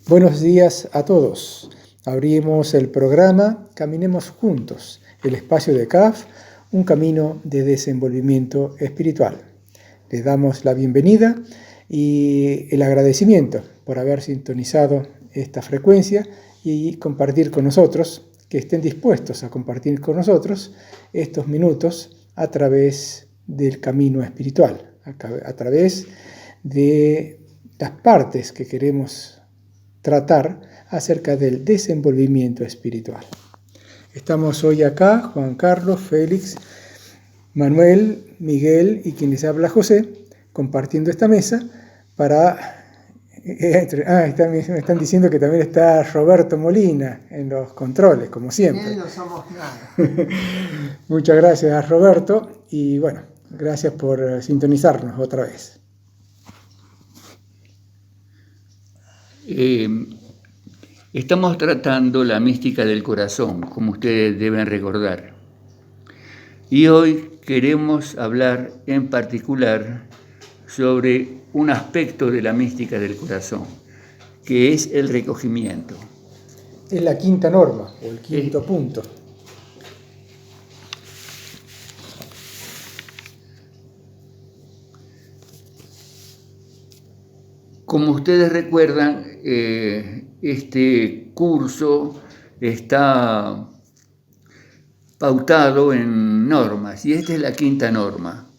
Buenos días a todos. Abrimos el programa Caminemos Juntos, el espacio de CAF, un camino de desenvolvimiento espiritual. Les damos la bienvenida y el agradecimiento por haber sintonizado esta frecuencia y compartir con nosotros, que estén dispuestos a compartir con nosotros estos minutos a través del camino espiritual, a través de las partes que queremos tratar acerca del desenvolvimiento espiritual. Estamos hoy acá, Juan Carlos, Félix, Manuel, Miguel y quien les habla José, compartiendo esta mesa para... me están diciendo que también está Roberto Molina en los controles, como siempre. No somos nada. Muchas gracias, Roberto, y bueno, gracias por sintonizarnos otra vez. Estamos tratando la mística del corazón, como ustedes deben recordar. Y hoy queremos hablar en particular sobre un aspecto de la mística del corazón, que es el recogimiento. Es la quinta norma, o el quinto punto. Como ustedes recuerdan, este curso está pautado en normas, y esta es la quinta norma.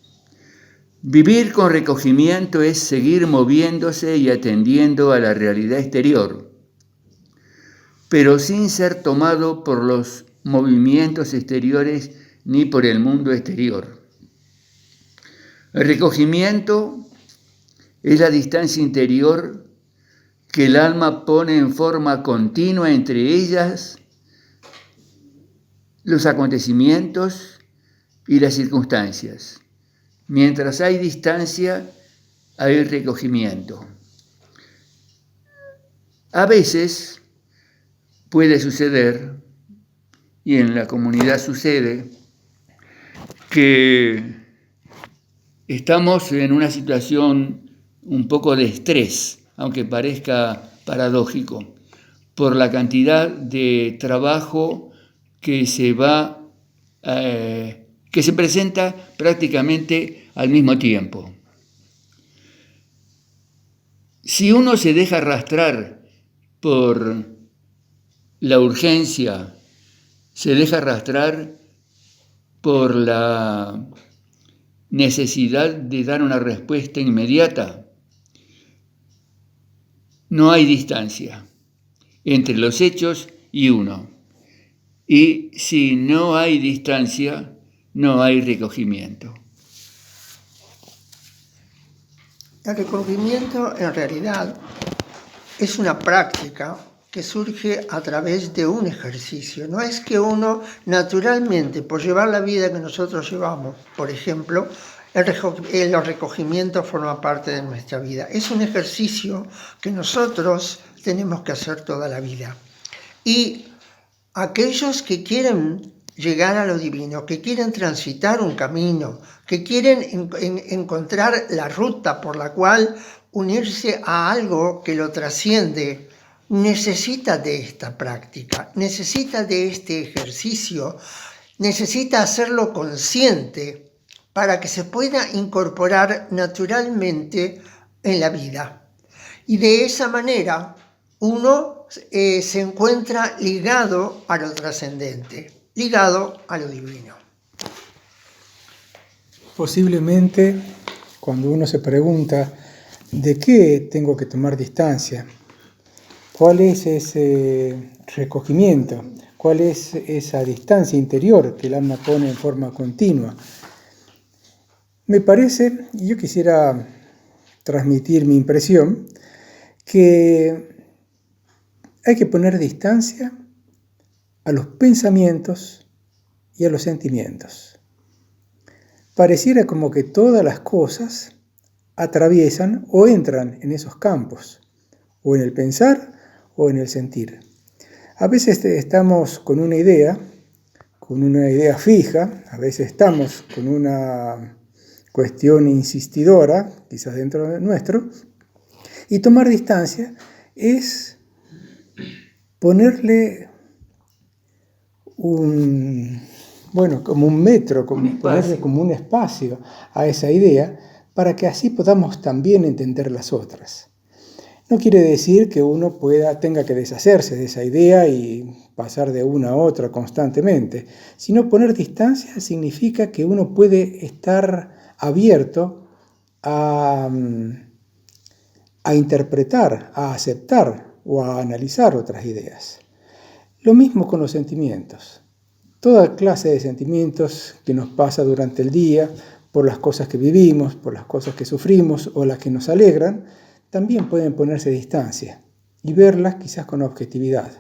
Vivir con recogimiento es seguir moviéndose y atendiendo a la realidad exterior, pero sin ser tomado por los movimientos exteriores ni por el mundo exterior. El recogimiento es la distancia interior que el alma pone en forma continua entre ellas, los acontecimientos y las circunstancias. Mientras hay distancia, hay recogimiento. A veces puede suceder, y en la comunidad sucede, que estamos en una situación un poco de estrés, aunque parezca paradójico, por la cantidad de trabajo que se presenta prácticamente al mismo tiempo. Si uno se deja arrastrar por la urgencia, se deja arrastrar por la necesidad de dar una respuesta inmediata, no hay distancia entre los hechos y uno. Y si no hay distancia, no hay recogimiento. El recogimiento en realidad es una práctica que surge a través de un ejercicio. No es que uno naturalmente, por llevar la vida que nosotros llevamos, por ejemplo, el recogimiento forma parte de nuestra vida. Es un ejercicio que nosotros tenemos que hacer toda la vida. Y aquellos que quieren llegar a lo divino, que quieren transitar un camino, que quieren encontrar la ruta por la cual unirse a algo que lo trasciende, necesita de esta práctica, necesita de este ejercicio, necesita hacerlo consciente para que se pueda incorporar naturalmente en la vida. Y de esa manera uno se encuentra ligado a lo trascendente, ligado a lo divino. Posiblemente, cuando uno se pregunta ¿de qué tengo que tomar distancia? ¿Cuál es ese recogimiento? ¿Cuál es esa distancia interior que el alma pone en forma continua? Me parece, y yo quisiera transmitir mi impresión, que hay que poner distancia a los pensamientos y a los sentimientos. Pareciera como que todas las cosas atraviesan o entran en esos campos, o en el pensar o en el sentir. A veces estamos con una idea fija, a veces estamos con una cuestión insistidora, quizás dentro de nuestro, y tomar distancia es ponerle como un metro, ponerle como un espacio a esa idea para que así podamos también entender las otras. No quiere decir que uno tenga que deshacerse de esa idea y pasar de una a otra constantemente, sino poner distancia significa que uno puede estar abierto a interpretar, a aceptar o a analizar otras ideas. Lo mismo con los sentimientos. Toda clase de sentimientos que nos pasa durante el día, por las cosas que vivimos, por las cosas que sufrimos o las que nos alegran, también pueden ponerse distancia y verlas quizás con objetividad.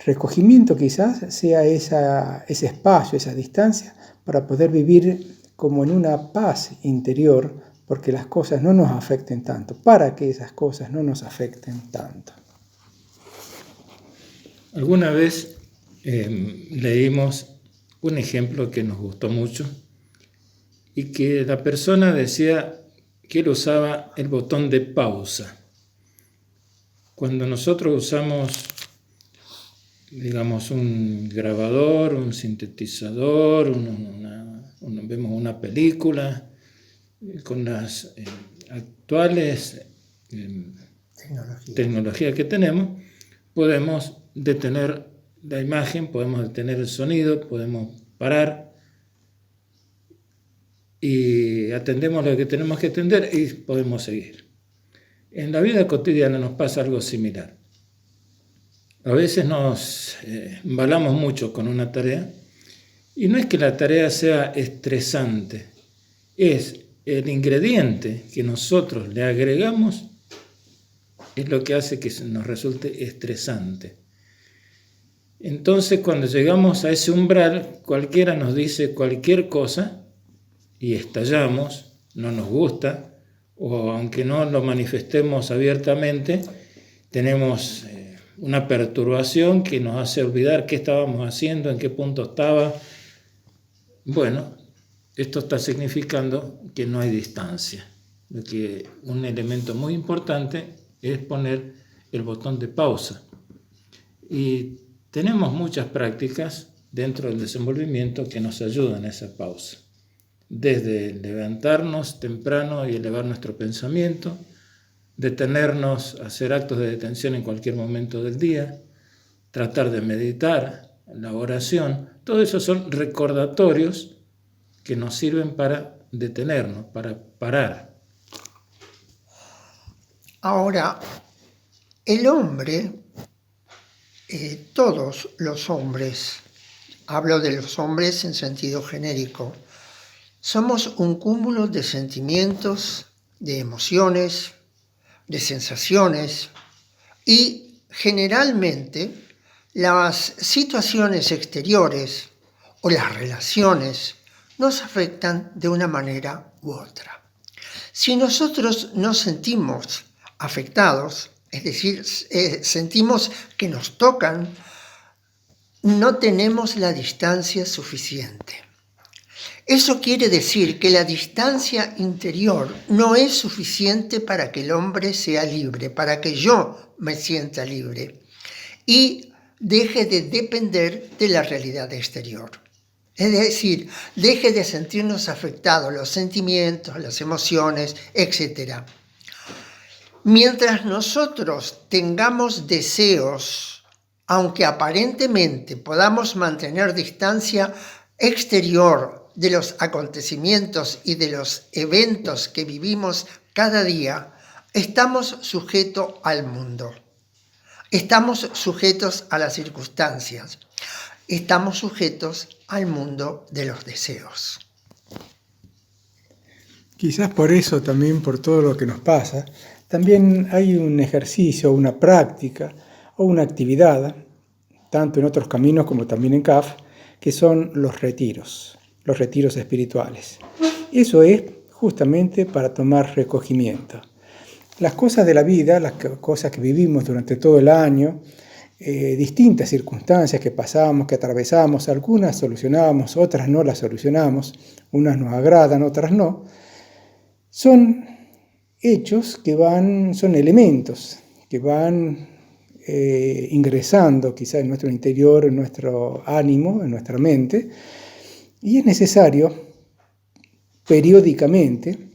Recogimiento quizás sea ese espacio, esa distancia, para poder vivir como en una paz interior, porque las cosas no nos afecten tanto, para que esas cosas no nos afecten tanto. Alguna vez leímos un ejemplo que nos gustó mucho y que la persona decía que él usaba el botón de pausa. Cuando nosotros usamos, digamos, un grabador, un sintetizador, vemos una película, con las actuales tecnologías que tenemos, podemos detener la imagen, podemos detener el sonido, podemos parar y atendemos lo que tenemos que atender y podemos seguir. En la vida cotidiana nos pasa algo similar. A veces nos embalamos mucho con una tarea y no es que la tarea sea estresante, es el ingrediente que nosotros le agregamos es lo que hace que nos resulte estresante. Entonces, cuando llegamos a ese umbral, cualquiera nos dice cualquier cosa y estallamos, no nos gusta, o aunque no lo manifestemos abiertamente, tenemos una perturbación que nos hace olvidar qué estábamos haciendo, en qué punto estaba. Bueno, esto está significando que no hay distancia, que un elemento muy importante es poner el botón de pausa. Y tenemos muchas prácticas dentro del desenvolvimiento que nos ayudan a esa pausa. Desde levantarnos temprano y elevar nuestro pensamiento, detenernos, hacer actos de detención en cualquier momento del día, tratar de meditar, la oración, todo eso son recordatorios que nos sirven para detenernos, para parar. Ahora, el hombre, todos los hombres, hablo de los hombres en sentido genérico, somos un cúmulo de sentimientos, de emociones, de sensaciones y generalmente las situaciones exteriores o las relaciones nos afectan de una manera u otra. Si nosotros nos sentimos afectados, es decir, sentimos que nos tocan, no tenemos la distancia suficiente. Eso quiere decir que la distancia interior no es suficiente para que el hombre sea libre, para que yo me sienta libre y deje de depender de la realidad exterior. Es decir, deje de sentirnos afectados los sentimientos, las emociones, etc. Mientras nosotros tengamos deseos, aunque aparentemente podamos mantener distancia exterior de los acontecimientos y de los eventos que vivimos cada día, estamos sujetos al mundo. Estamos sujetos a las circunstancias. Estamos sujetos al mundo de los deseos. Quizás por eso también, por todo lo que nos pasa, también hay un ejercicio, una práctica o una actividad, tanto en otros caminos como también en CAF, que son los retiros espirituales. Eso es justamente para tomar recogimiento. Las cosas de la vida, las cosas que vivimos durante todo el año, distintas circunstancias que pasamos, que atravesamos, algunas solucionamos, otras no las solucionamos, unas nos agradan, otras no, son hechos son elementos que van ingresando quizá en nuestro interior, en nuestro ánimo, en nuestra mente, y es necesario periódicamente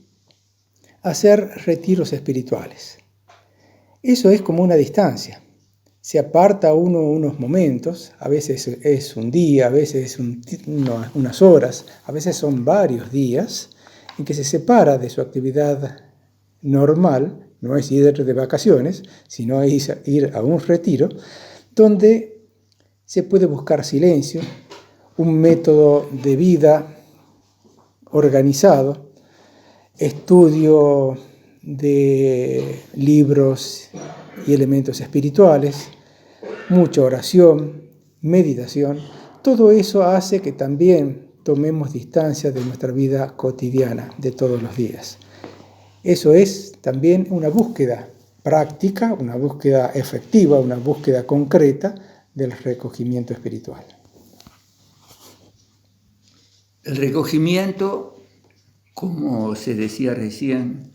hacer retiros espirituales. Eso es como una distancia. Se aparta uno unos momentos, a veces es un día, a veces unas horas, a veces son varios días, en que se separa de su actividad normal, no es ir de vacaciones, sino es ir a un retiro, donde se puede buscar silencio, un método de vida organizado, estudio de libros y elementos espirituales, mucha oración, meditación. Todo eso hace que también tomemos distancia de nuestra vida cotidiana de todos los días. Eso es también una búsqueda práctica, una búsqueda efectiva, una búsqueda concreta del recogimiento espiritual. El recogimiento, como se decía recién,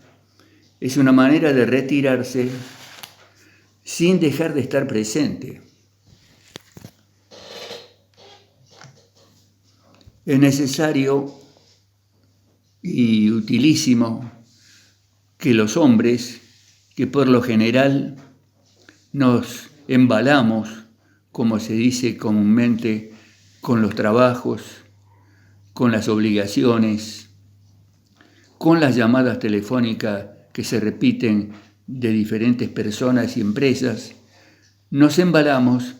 es una manera de retirarse sin dejar de estar presente. Es necesario y utilísimo que los hombres, que por lo general nos embalamos, como se dice comúnmente, con los trabajos, con las obligaciones, con las llamadas telefónicas que se repiten de diferentes personas y empresas, nos embalamos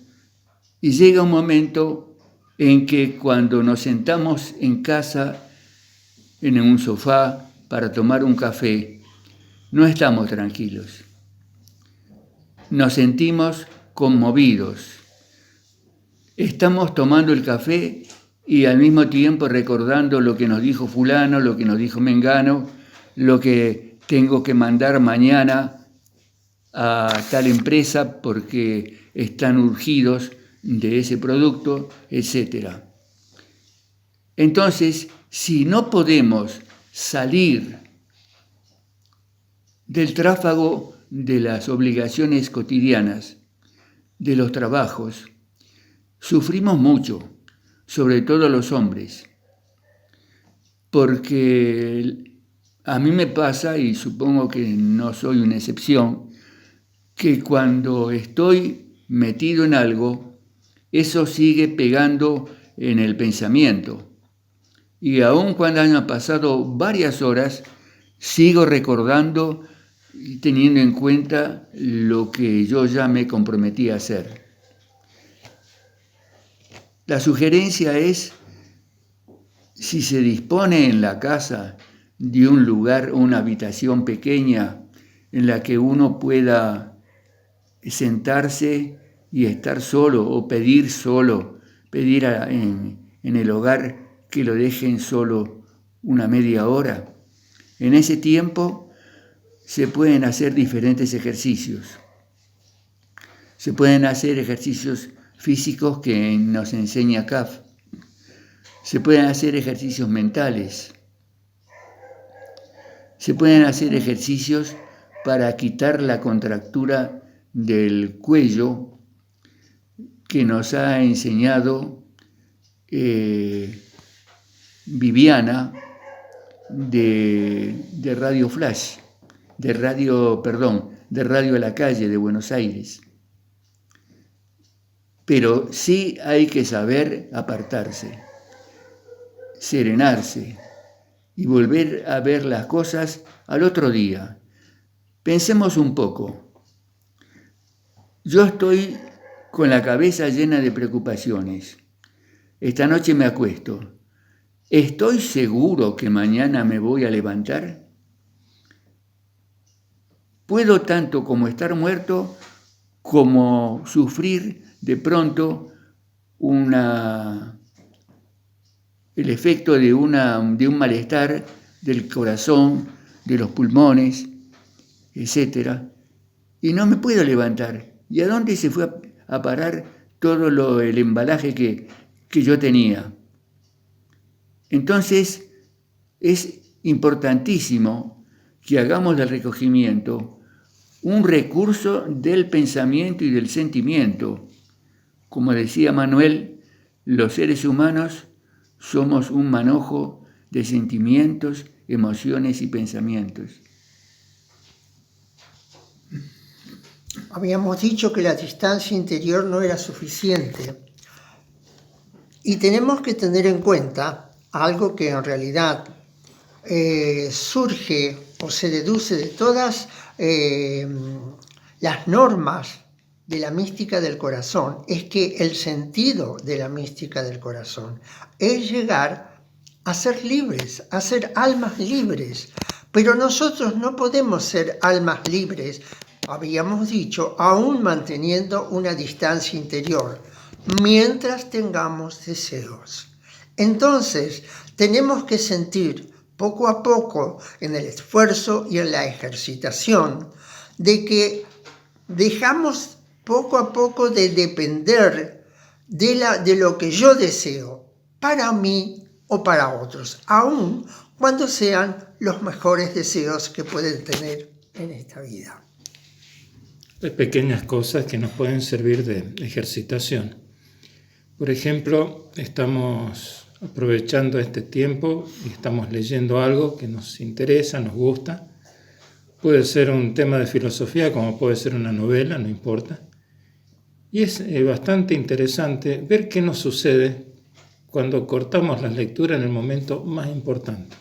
y llega un momento en que cuando nos sentamos en casa, en un sofá, para tomar un café, no estamos tranquilos. Nos sentimos conmovidos. Estamos tomando el café y al mismo tiempo recordando lo que nos dijo fulano, lo que nos dijo mengano, lo que tengo que mandar mañana a tal empresa porque están urgidos de ese producto, etc. Entonces, si no podemos salir del tráfago de las obligaciones cotidianas, de los trabajos, sufrimos mucho, sobre todo los hombres, porque a mí me pasa, y supongo que no soy una excepción, que cuando estoy metido en algo, eso sigue pegando en el pensamiento. Y aun cuando hayan pasado varias horas, sigo recordando y teniendo en cuenta lo que yo ya me comprometí a hacer. La sugerencia es, si se dispone en la casa de un lugar, una habitación pequeña en la que uno pueda sentarse y estar solo o pedir en el hogar que lo dejen solo una media hora. En ese tiempo se pueden hacer diferentes ejercicios. Se pueden hacer ejercicios físicos que nos enseña CAF. Se pueden hacer ejercicios mentales. Se pueden hacer ejercicios para quitar la contractura del cuello que nos ha enseñado Viviana de Radio Flash, de Radio a la Calle de Buenos Aires. Pero sí hay que saber apartarse, serenarse y volver a ver las cosas al otro día. Pensemos un poco. Yo estoy con la cabeza llena de preocupaciones. Esta noche me acuesto. ¿Estoy seguro que mañana me voy a levantar? Puedo tanto como estar muerto como sufrir de pronto el efecto de un malestar del corazón, de los pulmones, etc. Y no me puedo levantar. ¿Y a dónde se fue a parar todo el embalaje que yo tenía? Entonces, es importantísimo que hagamos del recogimiento un recurso del pensamiento y del sentimiento. Como decía Manuel, los seres humanos somos un manojo de sentimientos, emociones y pensamientos. Habíamos dicho que la distancia interior no era suficiente. Y tenemos que tener en cuenta algo que en realidad surge o se deduce de todas las normas de la mística del corazón, es que el sentido de la mística del corazón es llegar a ser libres, a ser almas libres. Pero nosotros no podemos ser almas libres, habíamos dicho, aún manteniendo una distancia interior, mientras tengamos deseos. Entonces, tenemos que sentir poco a poco, en el esfuerzo y en la ejercitación, de que dejamos poco a poco de depender de lo que yo deseo para mí o para otros, aun cuando sean los mejores deseos que pueden tener en esta vida. Hay pequeñas cosas que nos pueden servir de ejercitación. Por ejemplo, estamos aprovechando este tiempo y estamos leyendo algo que nos interesa, nos gusta. Puede ser un tema de filosofía, como puede ser una novela, no importa. Y es bastante interesante ver qué nos sucede cuando cortamos la lectura en el momento más importante,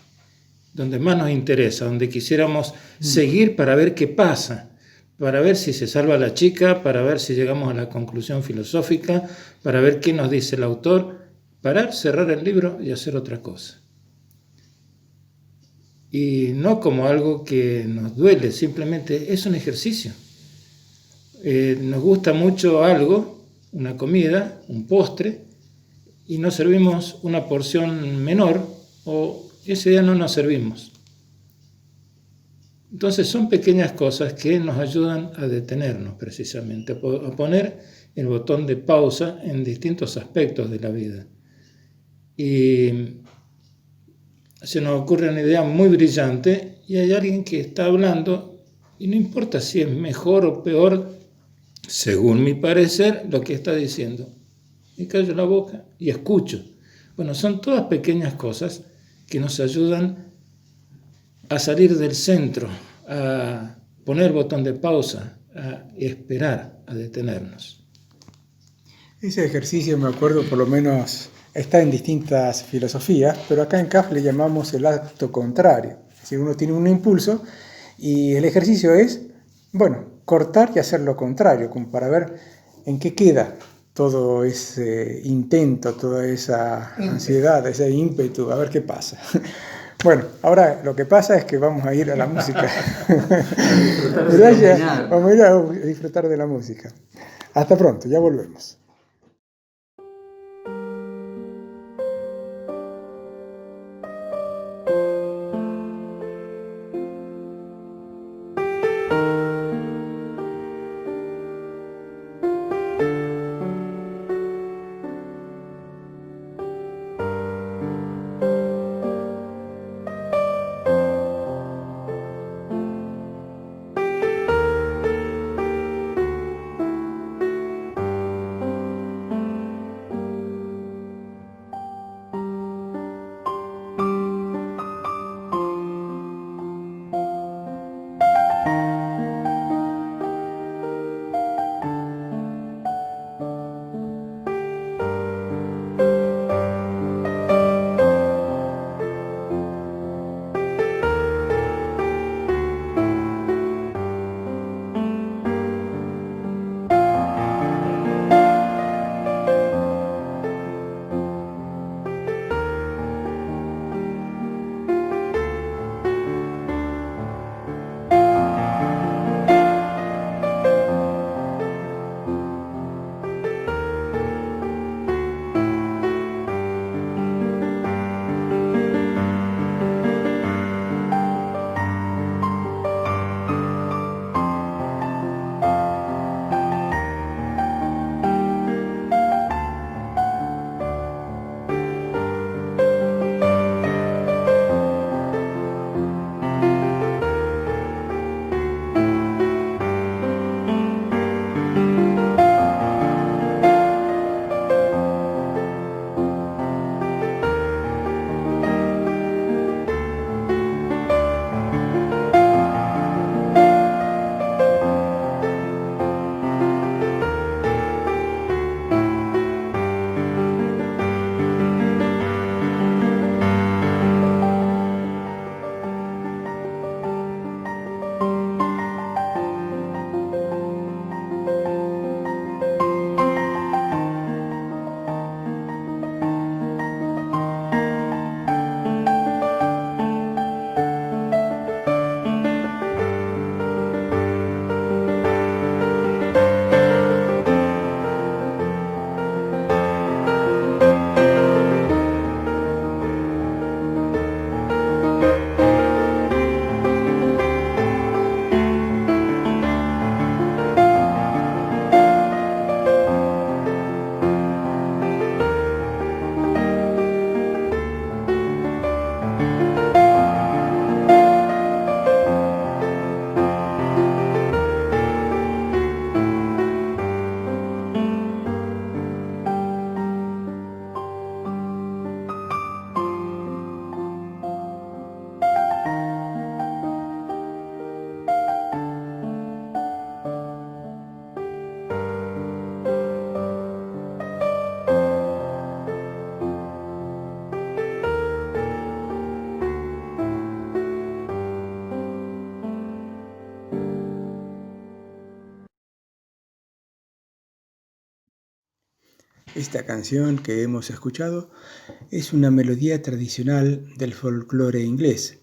donde más nos interesa, donde quisiéramos seguir para ver qué pasa, para ver si se salva la chica, para ver si llegamos a la conclusión filosófica, para ver qué nos dice el autor, parar, cerrar el libro y hacer otra cosa. Y no como algo que nos duele, simplemente es un ejercicio. Nos gusta mucho algo, una comida, un postre, y nos servimos una porción menor, o ese día no nos servimos. Entonces son pequeñas cosas que nos ayudan a detenernos precisamente, a poner el botón de pausa en distintos aspectos de la vida. Y se nos ocurre una idea muy brillante y hay alguien que está hablando y no importa si es mejor o peor, según mi parecer, lo que está diciendo. Y callo la boca y escucho. Bueno, son todas pequeñas cosas que nos ayudan a salir del centro, a poner botón de pausa, a esperar, a detenernos. Ese ejercicio, me acuerdo, por lo menos está en distintas filosofías, pero acá en CAF le llamamos el acto contrario. Es decir, uno tiene un impulso y el ejercicio es, cortar y hacer lo contrario, como para ver en qué queda todo ese intento, toda esa ansiedad, ese ímpetu, a ver qué pasa. Bueno, ahora lo que pasa es que vamos a ir a la música. Gracias, vamos a ir a disfrutar de la música. Hasta pronto, ya volvemos. Esta canción que hemos escuchado es una melodía tradicional del folclore inglés,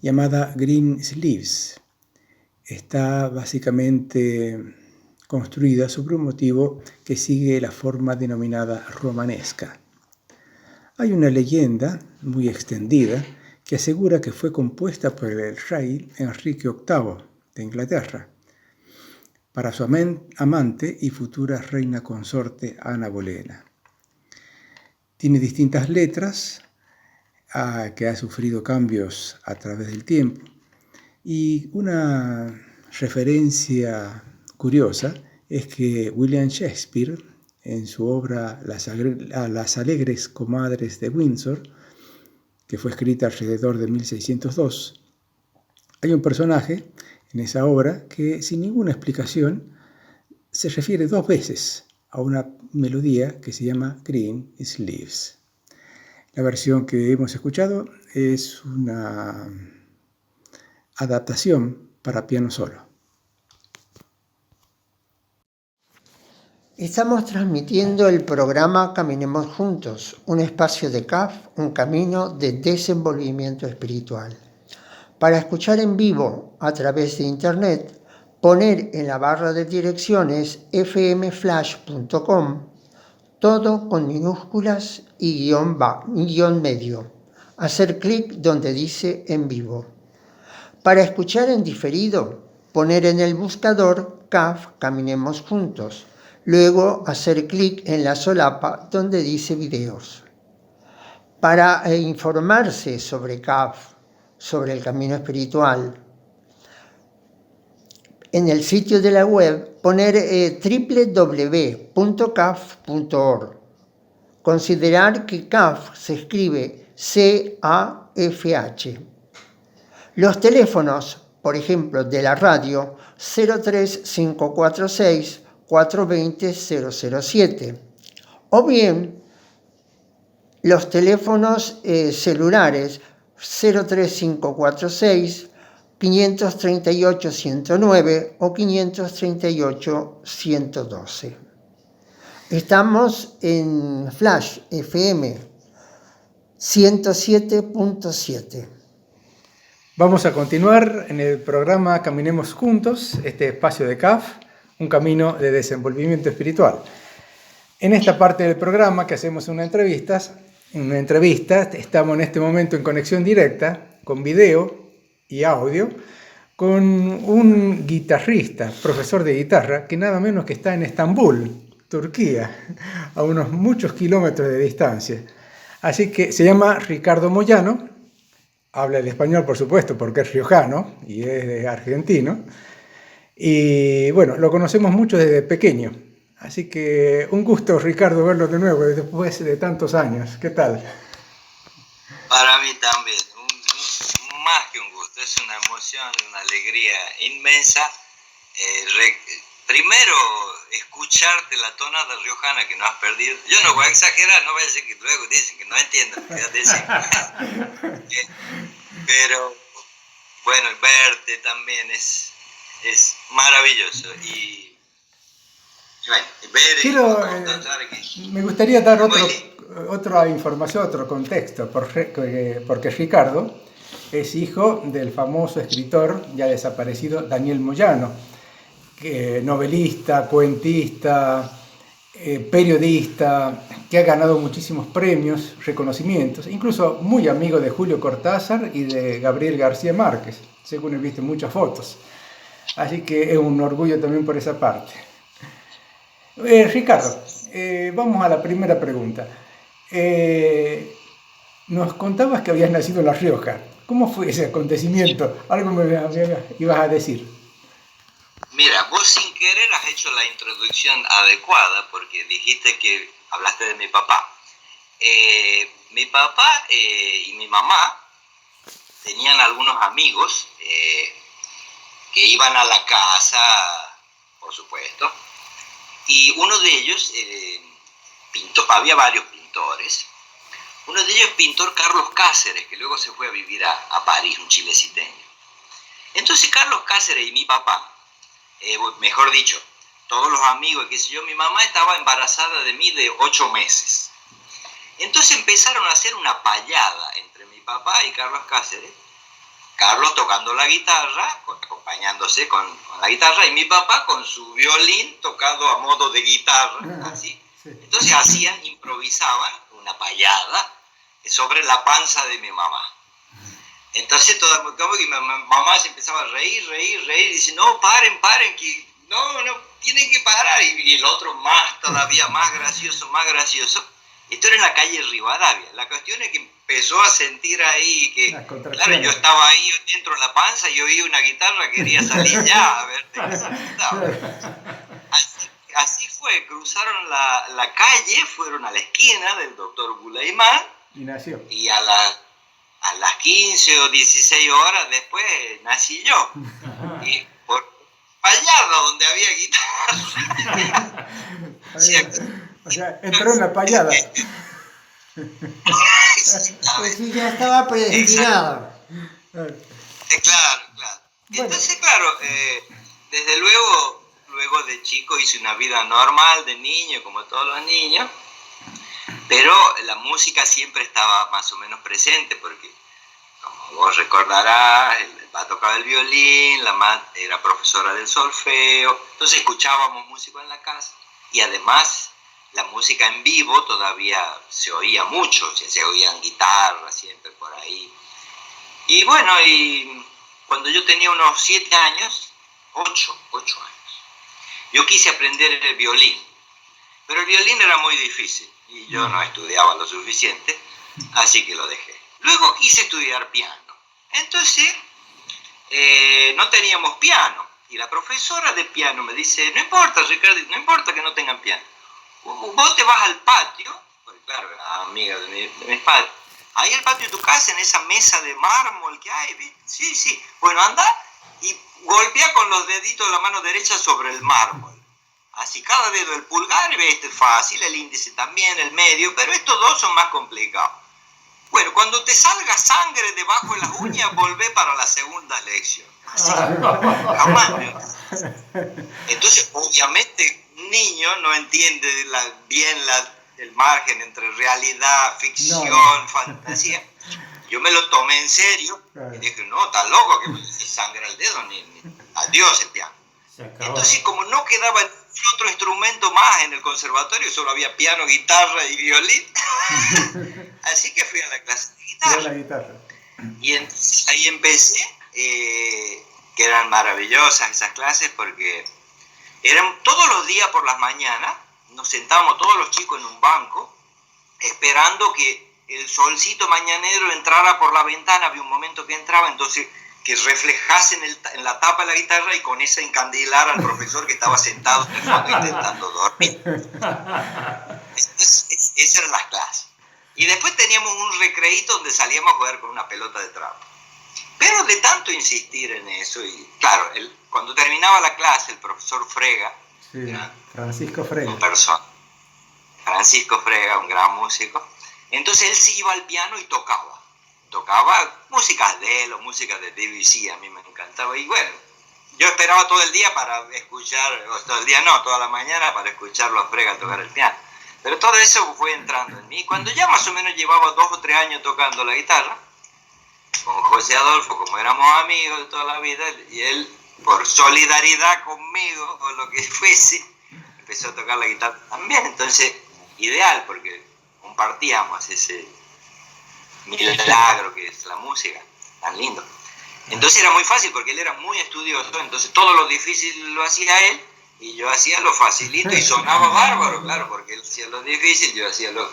llamada Green Sleeves. Está básicamente construida sobre un motivo que sigue la forma denominada romanesca. Hay una leyenda muy extendida que asegura que fue compuesta por el rey Enrique VIII de Inglaterra para su amante y futura reina consorte Ana Bolena. Tiene distintas letras que ha sufrido cambios a través del tiempo, y una referencia curiosa es que William Shakespeare, en su obra Las alegres comadres de Windsor, que fue escrita alrededor de 1602, hay un personaje en esa obra que sin ninguna explicación se refiere 2 veces a una melodía que se llama Green Sleeves. La versión que hemos escuchado es una adaptación para piano solo. Estamos transmitiendo el programa Caminemos Juntos, un espacio de CAF, un camino de desenvolvimiento espiritual. Para escuchar en vivo a través de internet, poner en la barra de direcciones fmflash.com, todo con minúsculas y guión medio. Hacer clic donde dice en vivo. Para escuchar en diferido, poner en el buscador CAF Caminemos Juntos. Luego hacer clic en la solapa donde dice videos. Para informarse sobre CAF, sobre el camino espiritual, en el sitio de la web poner www.caf.org. Considerar que CAF se escribe C-A-F-H. Los teléfonos, por ejemplo, de la radio 03546 420 007, o bien los teléfonos celulares 03546 538 109 o 538 112. Estamos en Flash FM 107.7. Vamos a continuar en el programa Caminemos Juntos, este espacio de CAF, un camino de desenvolvimiento espiritual. En esta parte del programa que hacemos una entrevista, estamos en este momento en conexión directa, con video y audio, con un guitarrista, profesor de guitarra, que nada menos que está en Estambul, Turquía, a unos muchos kilómetros de distancia. Así que se llama Ricardo Moyano, habla el español por supuesto porque es riojano y es argentino, y bueno, lo conocemos mucho desde pequeño. Así que un gusto, Ricardo, verlo de nuevo después de tantos años. ¿Qué tal? Para mí también, más que un gusto, es una emoción, una alegría inmensa. Primero, escucharte la tonada riojana que no has perdido. Yo no voy a exagerar, no voy a decir que luego dicen que no entiendo lo que decir. Pero, bueno, verte también es maravilloso. Y bueno, me gustaría dar otra información, otro contexto, porque Ricardo es hijo del famoso escritor ya desaparecido Daniel Moyano, novelista, cuentista, periodista, que ha ganado muchísimos premios, reconocimientos, incluso muy amigo de Julio Cortázar y de Gabriel García Márquez, según he visto en muchas fotos. Así que es un orgullo también por esa parte. Ricardo, vamos a la primera pregunta. Nos contabas que habías nacido en La Rioja. ¿Cómo fue ese acontecimiento? Algo me ibas a decir. Mira, vos sin querer has hecho la introducción adecuada porque dijiste que hablaste de mi papá. Mi papá y mi mamá tenían algunos amigos que iban a la casa, por supuesto, y uno de ellos pintó, había varios pintores. Uno de ellos es el pintor Carlos Cáceres, que luego se fue a vivir a París, un chileciteño. Entonces Carlos Cáceres y mi papá, mejor dicho, todos los amigos, qué sé yo, mi mamá estaba embarazada de mí de 8 meses. Entonces empezaron a hacer una payada entre mi papá y Carlos Cáceres. Carlos tocando la guitarra, acompañándose con la guitarra, y mi papá con su violín tocado a modo de guitarra, así. Entonces improvisaban una payada sobre la panza de mi mamá. Entonces como que mi mamá se empezaba a reír, y dice, no, paren, que no, tienen que parar. Y el otro todavía más gracioso. Esto era en la calle Rivadavia. La cuestión es que empezó a sentir ahí que, claro, yo estaba ahí dentro de la panza y oí una guitarra, quería salir ya a ver de qué se trataba. Así fue, cruzaron la calle, fueron a la esquina del Dr. Bulaymán Y nació. Y a las 15 o 16 horas después nací yo. Y por payada donde había guitarra. O sea, entró en la payada. Pues sí, ya estaba predestinado. Claro. Entonces, claro, desde luego de chico hice una vida normal, de niño, como todos los niños, pero la música siempre estaba más o menos presente, porque, como vos recordarás, el papá tocaba el violín, la mamá era profesora del solfeo, entonces escuchábamos música en la casa, y además la música en vivo todavía se oía mucho, se oían guitarras siempre por ahí. Y bueno, y cuando yo tenía unos 7 años, 8 años, yo quise aprender el violín, pero el violín era muy difícil y yo no estudiaba lo suficiente, así que lo dejé. Luego quise estudiar piano, entonces no teníamos piano y la profesora de piano me dice, no importa, Ricardo, no importa que no tengan piano, vos te vas al patio, porque claro, era amiga de mis padres, ahí el patio de tu casa, en esa mesa de mármol que hay, ¿viste? Sí, bueno, anda y golpea con los deditos de la mano derecha sobre el mármol. Así, cada dedo, el pulgar, este es fácil, el índice también, el medio, pero estos dos son más complicados. Bueno, cuando te salga sangre debajo de las uñas, volvé para la segunda lección. Así, jamás. Entonces, obviamente, un niño no entiende bien el margen entre realidad, ficción, fantasía. Yo me lo tomé en serio y dije, no, está loco que me sangra el dedo, adiós el piano. Entonces, como no quedaba otro instrumento más en el conservatorio, solo había piano, guitarra y violín, así que fui a la clase de guitarra. Y entonces ahí empecé, que eran maravillosas esas clases porque eran todos los días por las mañanas, nos sentábamos todos los chicos en un banco, esperando que el solcito mañanero entrara por la ventana, había un momento que entraba, entonces que reflejase en la tapa de la guitarra y con esa encandilar al profesor que estaba sentado en el fondo intentando dormir. Esas eran las clases. Y después teníamos un recreíto donde salíamos a jugar con una pelota de trapo. Pero de tanto insistir en eso, y claro, cuando terminaba la clase, el profesor Frega, Francisco Frega, un gran músico, entonces él se iba al piano y tocaba músicas de él o músicas de Debussy, a mí me encantaba, y bueno, yo esperaba todo el día para escuchar, toda la mañana para escucharlo a Frega tocar el piano, pero todo eso fue entrando en mí. Cuando ya más o menos llevaba 2 o 3 años tocando la guitarra, con José Adolfo, como éramos amigos de toda la vida, y él, por solidaridad conmigo, o lo que fuese, empezó a tocar la guitarra también, entonces, ideal, porque compartíamos ese milagro que es la música, tan lindo. Entonces era muy fácil porque él era muy estudioso, entonces todo lo difícil lo hacía él y yo hacía lo facilito y sonaba bárbaro, claro, porque él hacía lo difícil, yo hacía lo...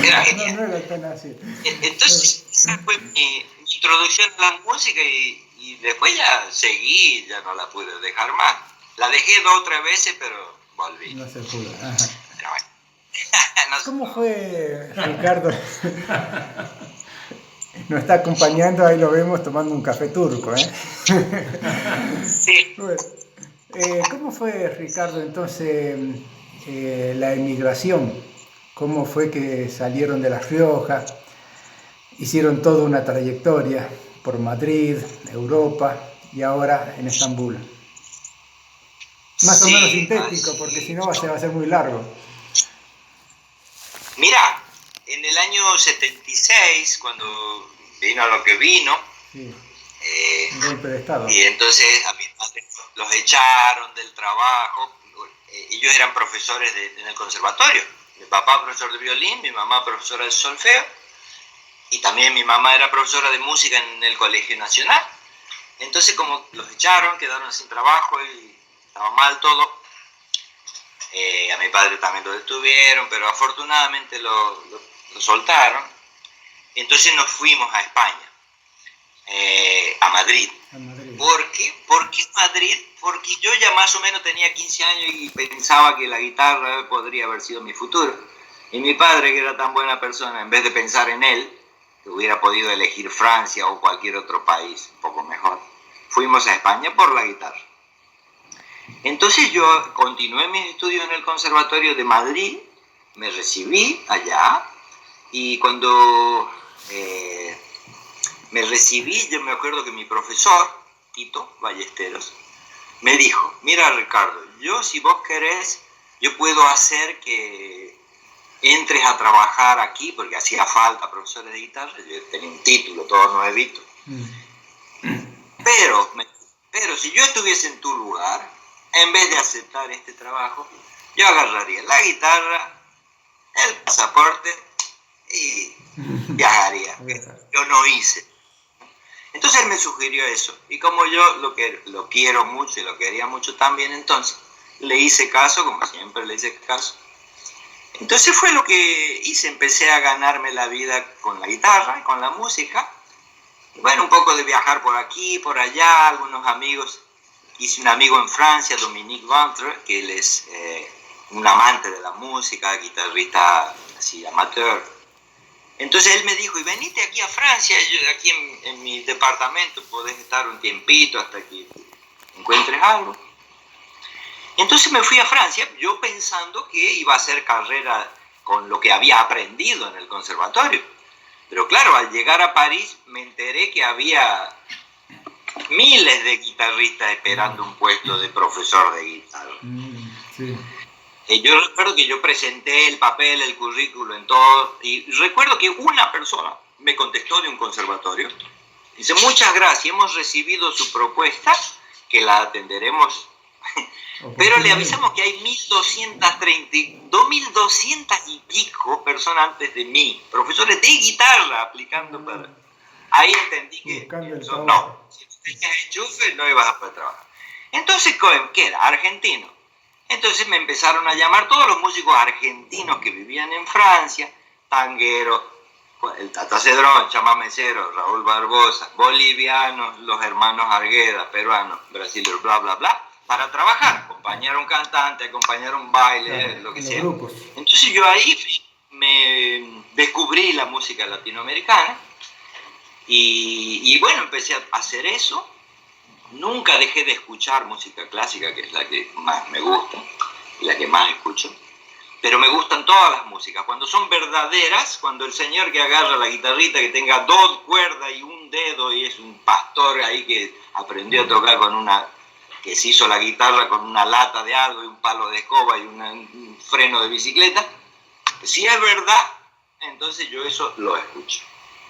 Era genial. No era tan así. Entonces esa fue mi introducción a la música y después ya seguí, ya no la pude dejar más. La dejé 2 o 3 veces, pero volví. No se pudo. Ajá. Pero bueno. ¿Cómo fue, Ricardo? Nos está acompañando, ahí lo vemos tomando un café turco, ¿eh? Sí. Bueno, ¿cómo fue, Ricardo, entonces la emigración? ¿Cómo fue que salieron de La Rioja? Hicieron toda una trayectoria por Madrid, Europa y ahora en Estambul. más o Sí, menos sintético, así. porque si no va a ser muy largo. Mira, en el año 76, cuando vino lo que vino, Sí, eh, un golpe de Estado. y entonces a mis padres los echaron del trabajo. Ellos eran profesores en el conservatorio. Mi papá profesor de violín, mi mamá profesora de solfeo, y también mi mamá era profesora de música en el Colegio Nacional. Entonces, como los echaron, quedaron sin trabajo y estaba mal todo, a mi padre también lo detuvieron, pero afortunadamente lo soltaron. Entonces nos fuimos a España, a Madrid. A Madrid. ¿Por qué? ¿Por qué Madrid? Porque yo ya más o menos tenía 15 años y pensaba que la guitarra podría haber sido mi futuro. Y mi padre, que era tan buena persona, en vez de pensar en él, que hubiera podido elegir Francia o cualquier otro país un poco mejor, fuimos a España por la guitarra. Entonces yo continué mis estudios en el Conservatorio de Madrid, me recibí allá, y cuando me recibí, yo me acuerdo que mi profesor, Tito Ballesteros, me dijo: mira, Ricardo, yo si vos querés, yo puedo hacer que entres a trabajar aquí, porque hacía falta profesores de guitarra, yo tenía un título todo nuevito. Pero si yo estuviese en tu lugar, en vez de aceptar este trabajo, yo agarraría la guitarra, el pasaporte y viajaría. Yo no hice. Entonces él me sugirió eso. Y como yo lo quiero mucho y lo quería mucho también, entonces le hice caso, como siempre le hice caso. Entonces fue lo que hice. Empecé a ganarme la vida con la guitarra y con la música. Y bueno, un poco de viajar por aquí, por allá, algunos amigos. Hice un amigo en Francia, Dominique Ventre, que él es un amante de la música, guitarrista así amateur. Entonces él me dijo: y venite aquí a Francia, aquí en mi departamento podés estar un tiempito hasta que encuentres algo. Entonces me fui a Francia, yo pensando que iba a hacer carrera con lo que había aprendido en el conservatorio. Pero claro, al llegar a París me enteré que había miles de guitarristas esperando un puesto de profesor de guitarra. Sí. Yo recuerdo que yo presenté el papel, el currículo en todo, y recuerdo que una persona me contestó de un conservatorio. Dice: muchas gracias, hemos recibido su propuesta, que la atenderemos, pero le avisamos que hay 2.200 y pico personas antes de mí, profesores de guitarra aplicando para... Ahí entendí que no, si no tenías enchufe no ibas a poder trabajar. Entonces, ¿qué era? Argentino. Entonces me empezaron a llamar todos los músicos argentinos que vivían en Francia, tanguero, el Tata Cedrón, chamamecero, Raúl Barbosa, bolivianos, los hermanos Argueda, peruanos, brasileños, bla, bla, bla, para trabajar, acompañar a un cantante, acompañar a un baile, claro, lo que sea. Grupos. Entonces yo ahí me descubrí la música latinoamericana y bueno, empecé a hacer eso. Nunca dejé de escuchar música clásica, que es la que más me gusta y la que más escucho. Pero me gustan todas las músicas. Cuando son verdaderas, cuando el señor que agarra la guitarrita, que tenga 2 cuerdas y un dedo, y es un pastor ahí que aprendió a tocar que se hizo la guitarra con una lata de algo y un palo de escoba y un freno de bicicleta. Si es verdad, entonces yo eso lo escucho.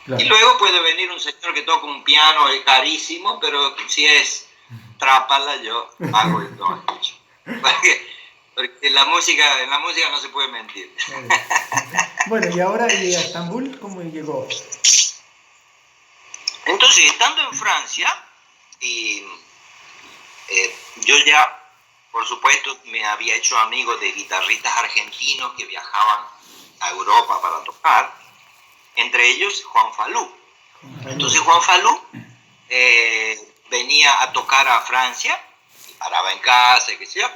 Claro. Y luego puede venir un señor que toca un piano carísimo, pero si es trápala, yo hago y no escucho. Porque en la música no se puede mentir. Bueno, y ahora a Estambul, ¿cómo llegó? Entonces, estando en Francia, yo ya, por supuesto, me había hecho amigo de guitarristas argentinos que viajaban a Europa para tocar. Entre ellos Juan Falú. Entonces Juan Falú venía a tocar a Francia, y paraba en casa, y qué sé yo.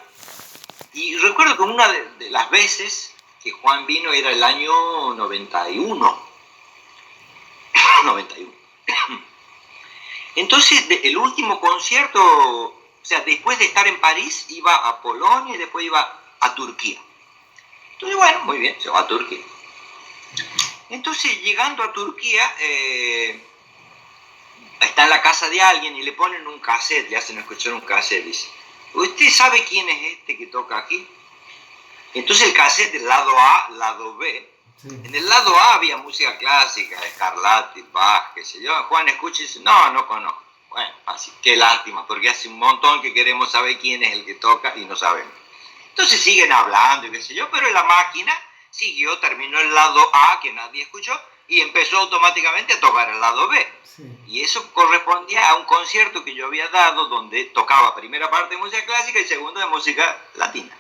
Y recuerdo que una de las veces que Juan vino era el año 91. Entonces el último concierto, o sea, después de estar en París, iba a Polonia y después iba a Turquía. Entonces bueno, muy bien, se va a Turquía. Entonces, llegando a Turquía, está en la casa de alguien y le ponen un cassette, le hacen escuchar un cassette, dice: ¿usted sabe quién es este que toca aquí? Entonces el cassette del lado A, lado B. Sí. En el lado A había música clásica, Scarlatti, Bach, qué sé yo. Juan escucha y dice, no conozco. Bueno, así, qué lástima, porque hace un montón que queremos saber quién es el que toca y no sabemos. Entonces siguen hablando y qué sé yo, pero la máquina siguió, terminó el lado A que nadie escuchó y empezó automáticamente a tocar el lado B. Sí. Y eso correspondía a un concierto que yo había dado donde tocaba primera parte de música clásica y segunda de música latina.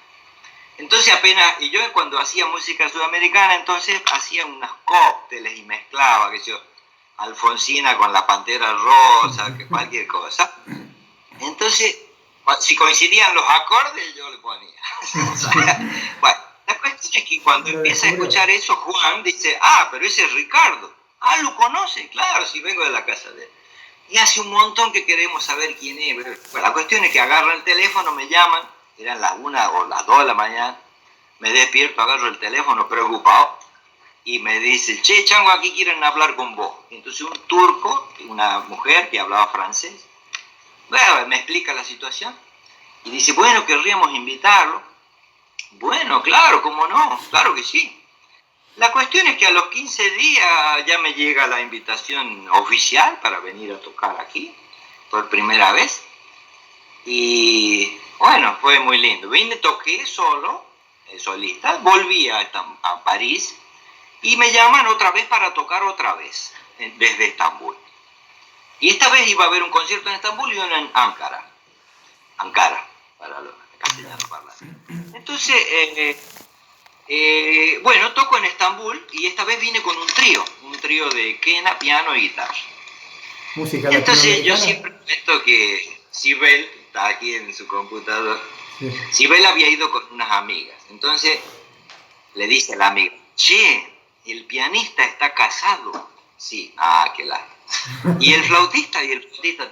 Entonces apenas, y yo cuando hacía música sudamericana, entonces hacía unos cócteles y mezclaba, qué sé yo, Alfonsina con la Pantera Rosa, que cualquier cosa. Entonces, si coincidían los acordes, yo le ponía. O sea, bueno, la cuestión es que cuando empieza a escuchar eso, Juan dice, pero ese es Ricardo. ¿Lo conoce? Claro, si vengo de la casa de él. Y hace un montón que queremos saber quién es. Pero, bueno, la cuestión es que agarran el teléfono, me llaman, eran las 1 o las 2 de la mañana, me despierto, agarro el teléfono preocupado, y me dice, che, Chango, aquí quieren hablar con vos. Entonces un turco, una mujer que hablaba francés, bueno, me explica la situación y dice, bueno, querríamos invitarlo. Bueno, claro, ¿cómo no? Claro que sí. La cuestión es que a los 15 días ya me llega la invitación oficial para venir a tocar aquí por primera vez. Y bueno, fue muy lindo. Vine, toqué solo, solista, volví a París. Y me llaman otra vez para tocar otra vez, desde Estambul. Y esta vez iba a haber un concierto en Estambul y uno en Ankara, para los castellanos parlantes. Entonces, bueno, toco en Estambul y esta vez vine con un trío de quena, piano y guitarra. Música. Entonces yo siempre cuento que Sibel, está aquí en su computador, sí. Sibel había ido con unas amigas. Entonces le dice a la amiga, che, ¿el pianista está casado? Sí, qué lástima. Y el flautista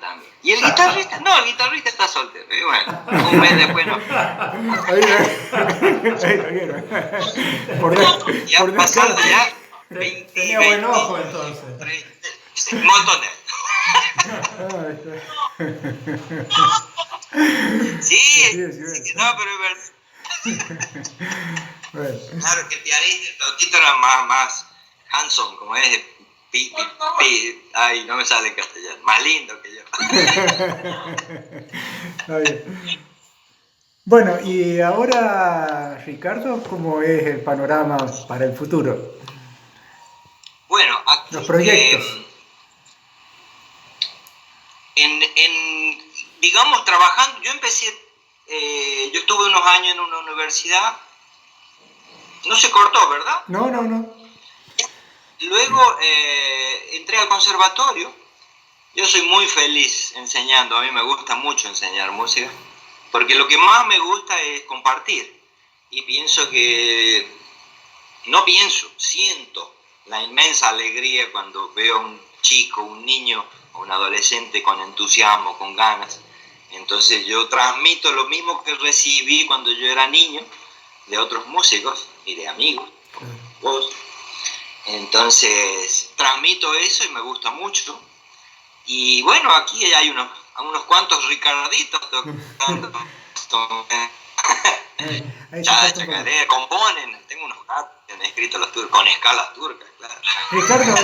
también. ¿Y el guitarrista? No, el guitarrista está soltero. Y bueno, un mes después no. Ya han pasado ya 20, tenía buen ojo entonces. Un montón de Sí, no, pero es verdad. Bueno. Claro que el pianista, el flautista era más handsome, como es, ay, no me sale en castellano, más lindo que yo. Bueno, y ahora, Ricardo, ¿cómo es el panorama para el futuro? Bueno, aquí, los proyectos. Digamos, trabajando, yo empecé, yo estuve unos años en una universidad. No se cortó, ¿verdad? No. Luego entré al conservatorio. Yo soy muy feliz enseñando. A mí me gusta mucho enseñar música. Porque lo que más me gusta es compartir. Y siento la inmensa alegría cuando veo a un chico, un niño o un adolescente con entusiasmo, con ganas. Entonces yo transmito lo mismo que recibí cuando yo era niño de otros músicos y de amigos, como vos. Entonces transmito eso y me gusta mucho. Y bueno, aquí hay unos cuantos Ricarditos tocando. Chacarera, componen. Tengo unos gatos que han escrito los turcos, con escalas turcas, claro. Ricardo,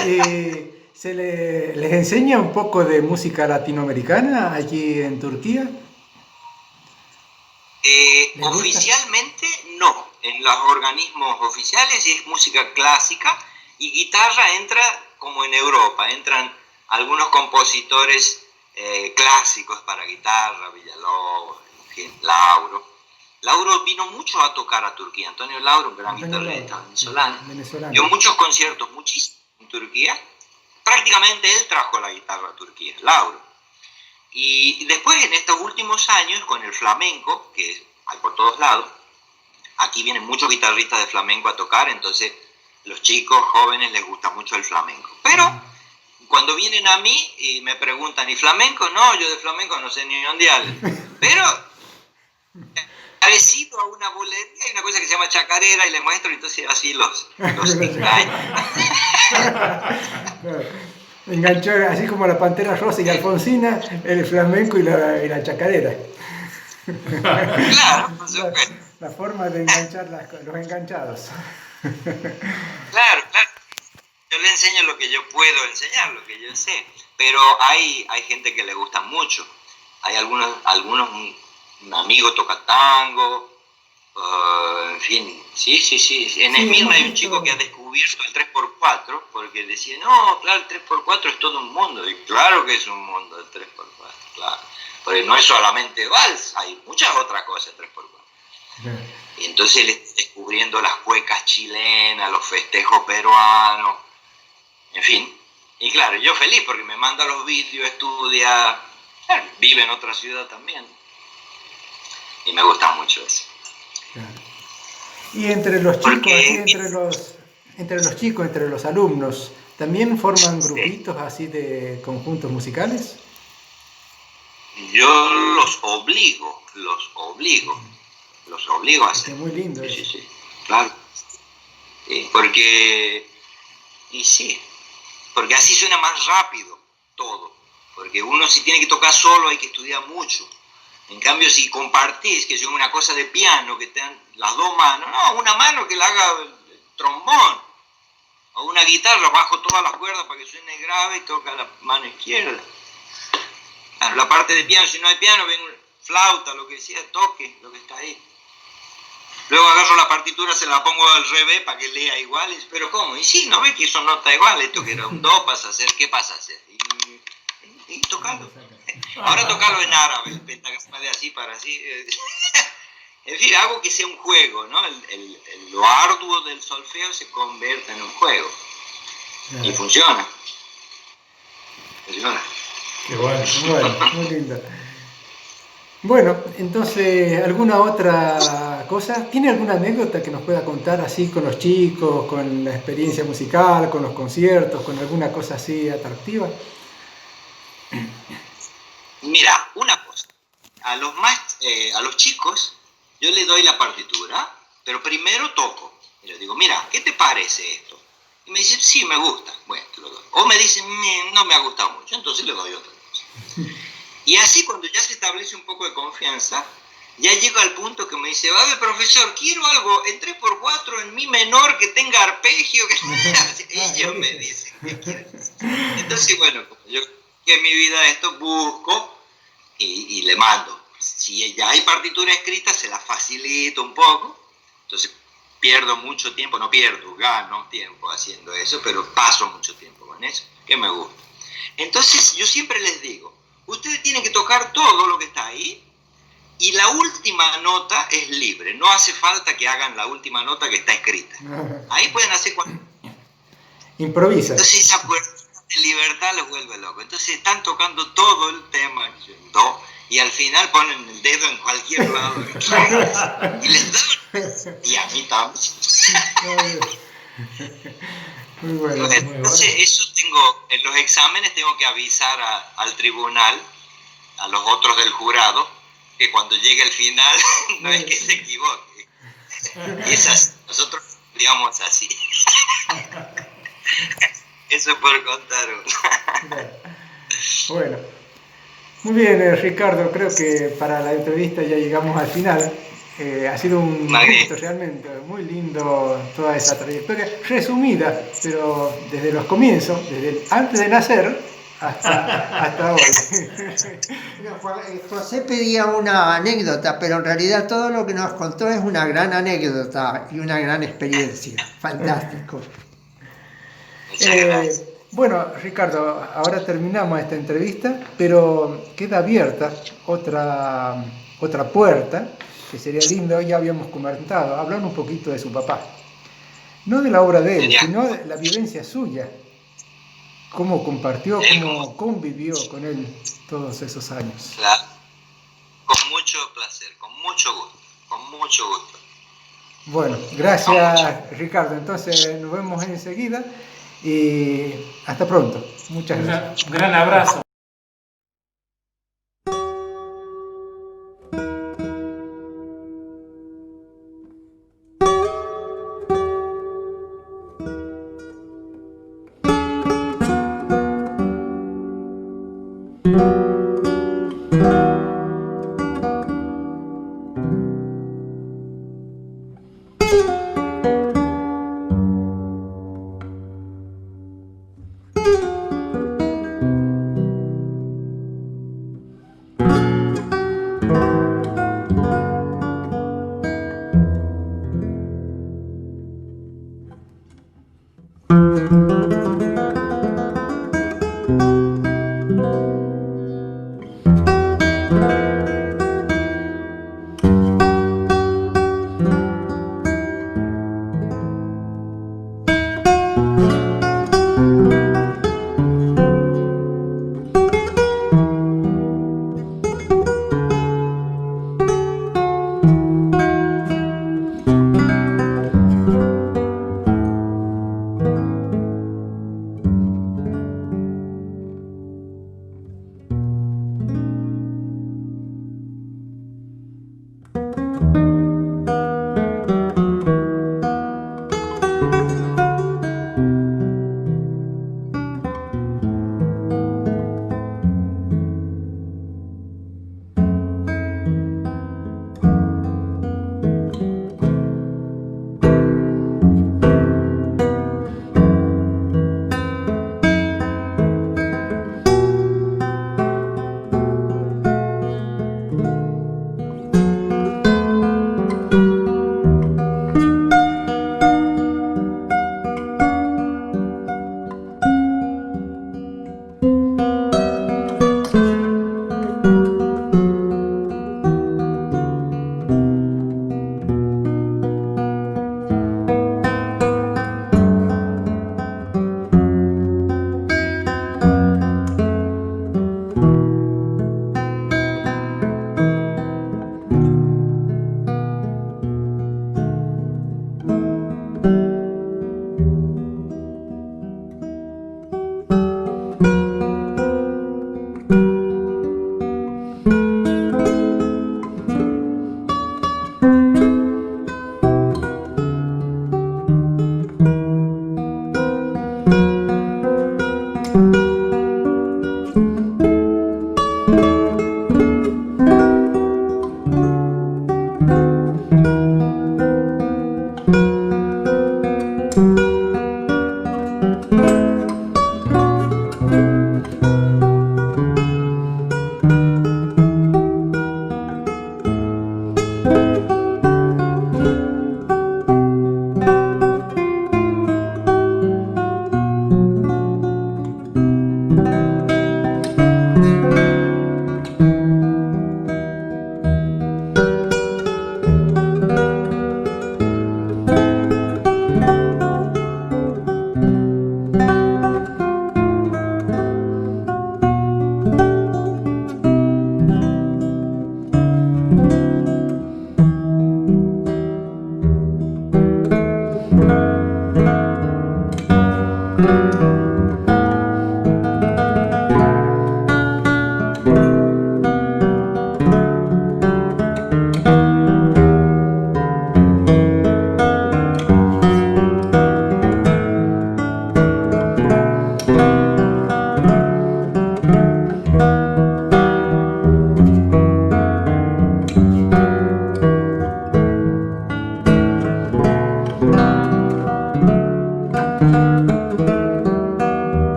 ¿se les enseña un poco de música latinoamericana allí en Turquía? Oficialmente no. En los organismos oficiales es música clásica y guitarra entra como en Europa. Entran algunos compositores clásicos para guitarra, Villalobos, Lauro. Lauro vino mucho a tocar a Turquía. Antonio Lauro, un gran guitarrista venezolano. Dio muchos conciertos, muchísimos en Turquía. Prácticamente él trajo la guitarra a Turquía, Lauro. Y después, en estos últimos años, con el flamenco, que hay por todos lados, aquí vienen muchos guitarristas de flamenco a tocar, entonces los chicos jóvenes les gusta mucho el flamenco. Pero cuando vienen a mí y me preguntan, ¿y flamenco? No, yo de flamenco no sé ni dónde hablo. Pero parecido a una bolería, hay una cosa que se llama chacarera y les muestro, entonces así los engaño. Enganchó así como la Pantera Rosa y Alfonsina, el flamenco y la chacarera. Claro, por supuesto. La forma de enganchar los enganchados. Claro, claro. Yo le enseño lo que yo puedo enseñar, lo que yo sé. Pero hay gente que le gusta mucho. Hay algunos un amigo toca tango, en fin, sí. En Sí, Esmirna hemos hay un visto. chico que ha descubierto el 3x4, porque decía, no, claro, el 3x4 es todo un mundo. Y claro que es un mundo el 3x4, claro. Porque no es solamente vals, hay muchas otras cosas 3x4. Y entonces él está descubriendo las cuecas chilenas, los festejos peruanos, en fin. Y claro, yo feliz porque me manda los vídeos, estudia, claro, vive en otra ciudad también. Y me gusta mucho eso. Claro. Y entre los chicos, Porque- así, entre los chicos, entre los alumnos, ¿también forman Sí. grupitos así de conjuntos musicales? Yo los obligo a Es hacer. muy lindo Sí, eso. claro. Sí, porque así suena más rápido todo. Porque uno si tiene que tocar solo hay que estudiar mucho. En cambio, si compartís, que es una cosa de piano, que te dan las dos manos, no, una mano que la haga el trombón, o una guitarra, bajo todas las cuerdas para que suene grave y toca la mano izquierda. La parte de piano, si no hay piano, ven flauta, lo que sea, toque, lo que está ahí. Luego agarro la partitura, se la pongo al revés para que lea igual, pero ¿cómo? Y sí, ¿no ves que son notas iguales? Esto que era un do, pasa a hacer, ¿qué pasa a hacer? Y tocarlo. Ahora tocarlo en árabe, el pentagrama de así para así. En fin, hago que sea un juego, ¿no? Lo arduo del solfeo se convierte en un juego. Y funciona. Qué bueno. Bueno, muy lindo. Bueno, entonces, ¿alguna otra cosa? ¿Tiene alguna anécdota que nos pueda contar así con los chicos, con la experiencia musical, con los conciertos, con alguna cosa así atractiva? Mira, una cosa. A los chicos yo les doy la partitura, pero primero toco. Y les digo, mira, ¿qué te parece esto? Y me dicen, sí, me gusta. Bueno, te lo doy. O me dicen, no me ha gustado mucho, entonces le doy otra cosa. Y así cuando ya se establece un poco de confianza, ya llego al punto que me dice, a ver, profesor, quiero algo en 3x4 en mi menor que tenga arpegio. Y ellos me dicen, ¿qué quieres? Entonces, bueno, yo que en mi vida esto busco y le mando. Si ya hay partitura escrita, se la facilito un poco. Entonces pierdo mucho tiempo, gano tiempo haciendo eso, pero paso mucho tiempo con eso, que me gusta. Entonces yo siempre les digo, ustedes tienen que tocar todo lo que está ahí y la última nota es libre, no hace falta que hagan la última nota que está escrita. Ahí pueden hacer cualquier. Improvisa. Entonces esa puerta de libertad los vuelve locos. Entonces están tocando todo el tema do y al final ponen el dedo en cualquier lado y les dan. Y a mí también. Muy bueno. Entonces eso en los exámenes tengo que avisar al tribunal, a los otros del jurado, que cuando llegue el final no es que se equivoque. Nosotros digamos así. Eso por contar. Bueno, muy bien, Ricardo, creo que para la entrevista ya llegamos al final. Ha sido un gusto realmente, muy lindo toda esa trayectoria, resumida, pero desde los comienzos, antes de nacer hasta hoy. José pedía una anécdota, pero en realidad todo lo que nos contó es una gran anécdota y una gran experiencia. Fantástico. Bueno, Ricardo, ahora terminamos esta entrevista, pero queda abierta otra puerta, que sería lindo, ya habíamos comentado, hablar un poquito de su papá. No de la obra de él, sino de la vivencia suya. Cómo compartió, cómo convivió con él todos esos años. Claro. Con mucho placer, con mucho gusto. Bueno, gracias Ricardo. Entonces nos vemos enseguida y hasta pronto. Muchas gracias. Un gran abrazo.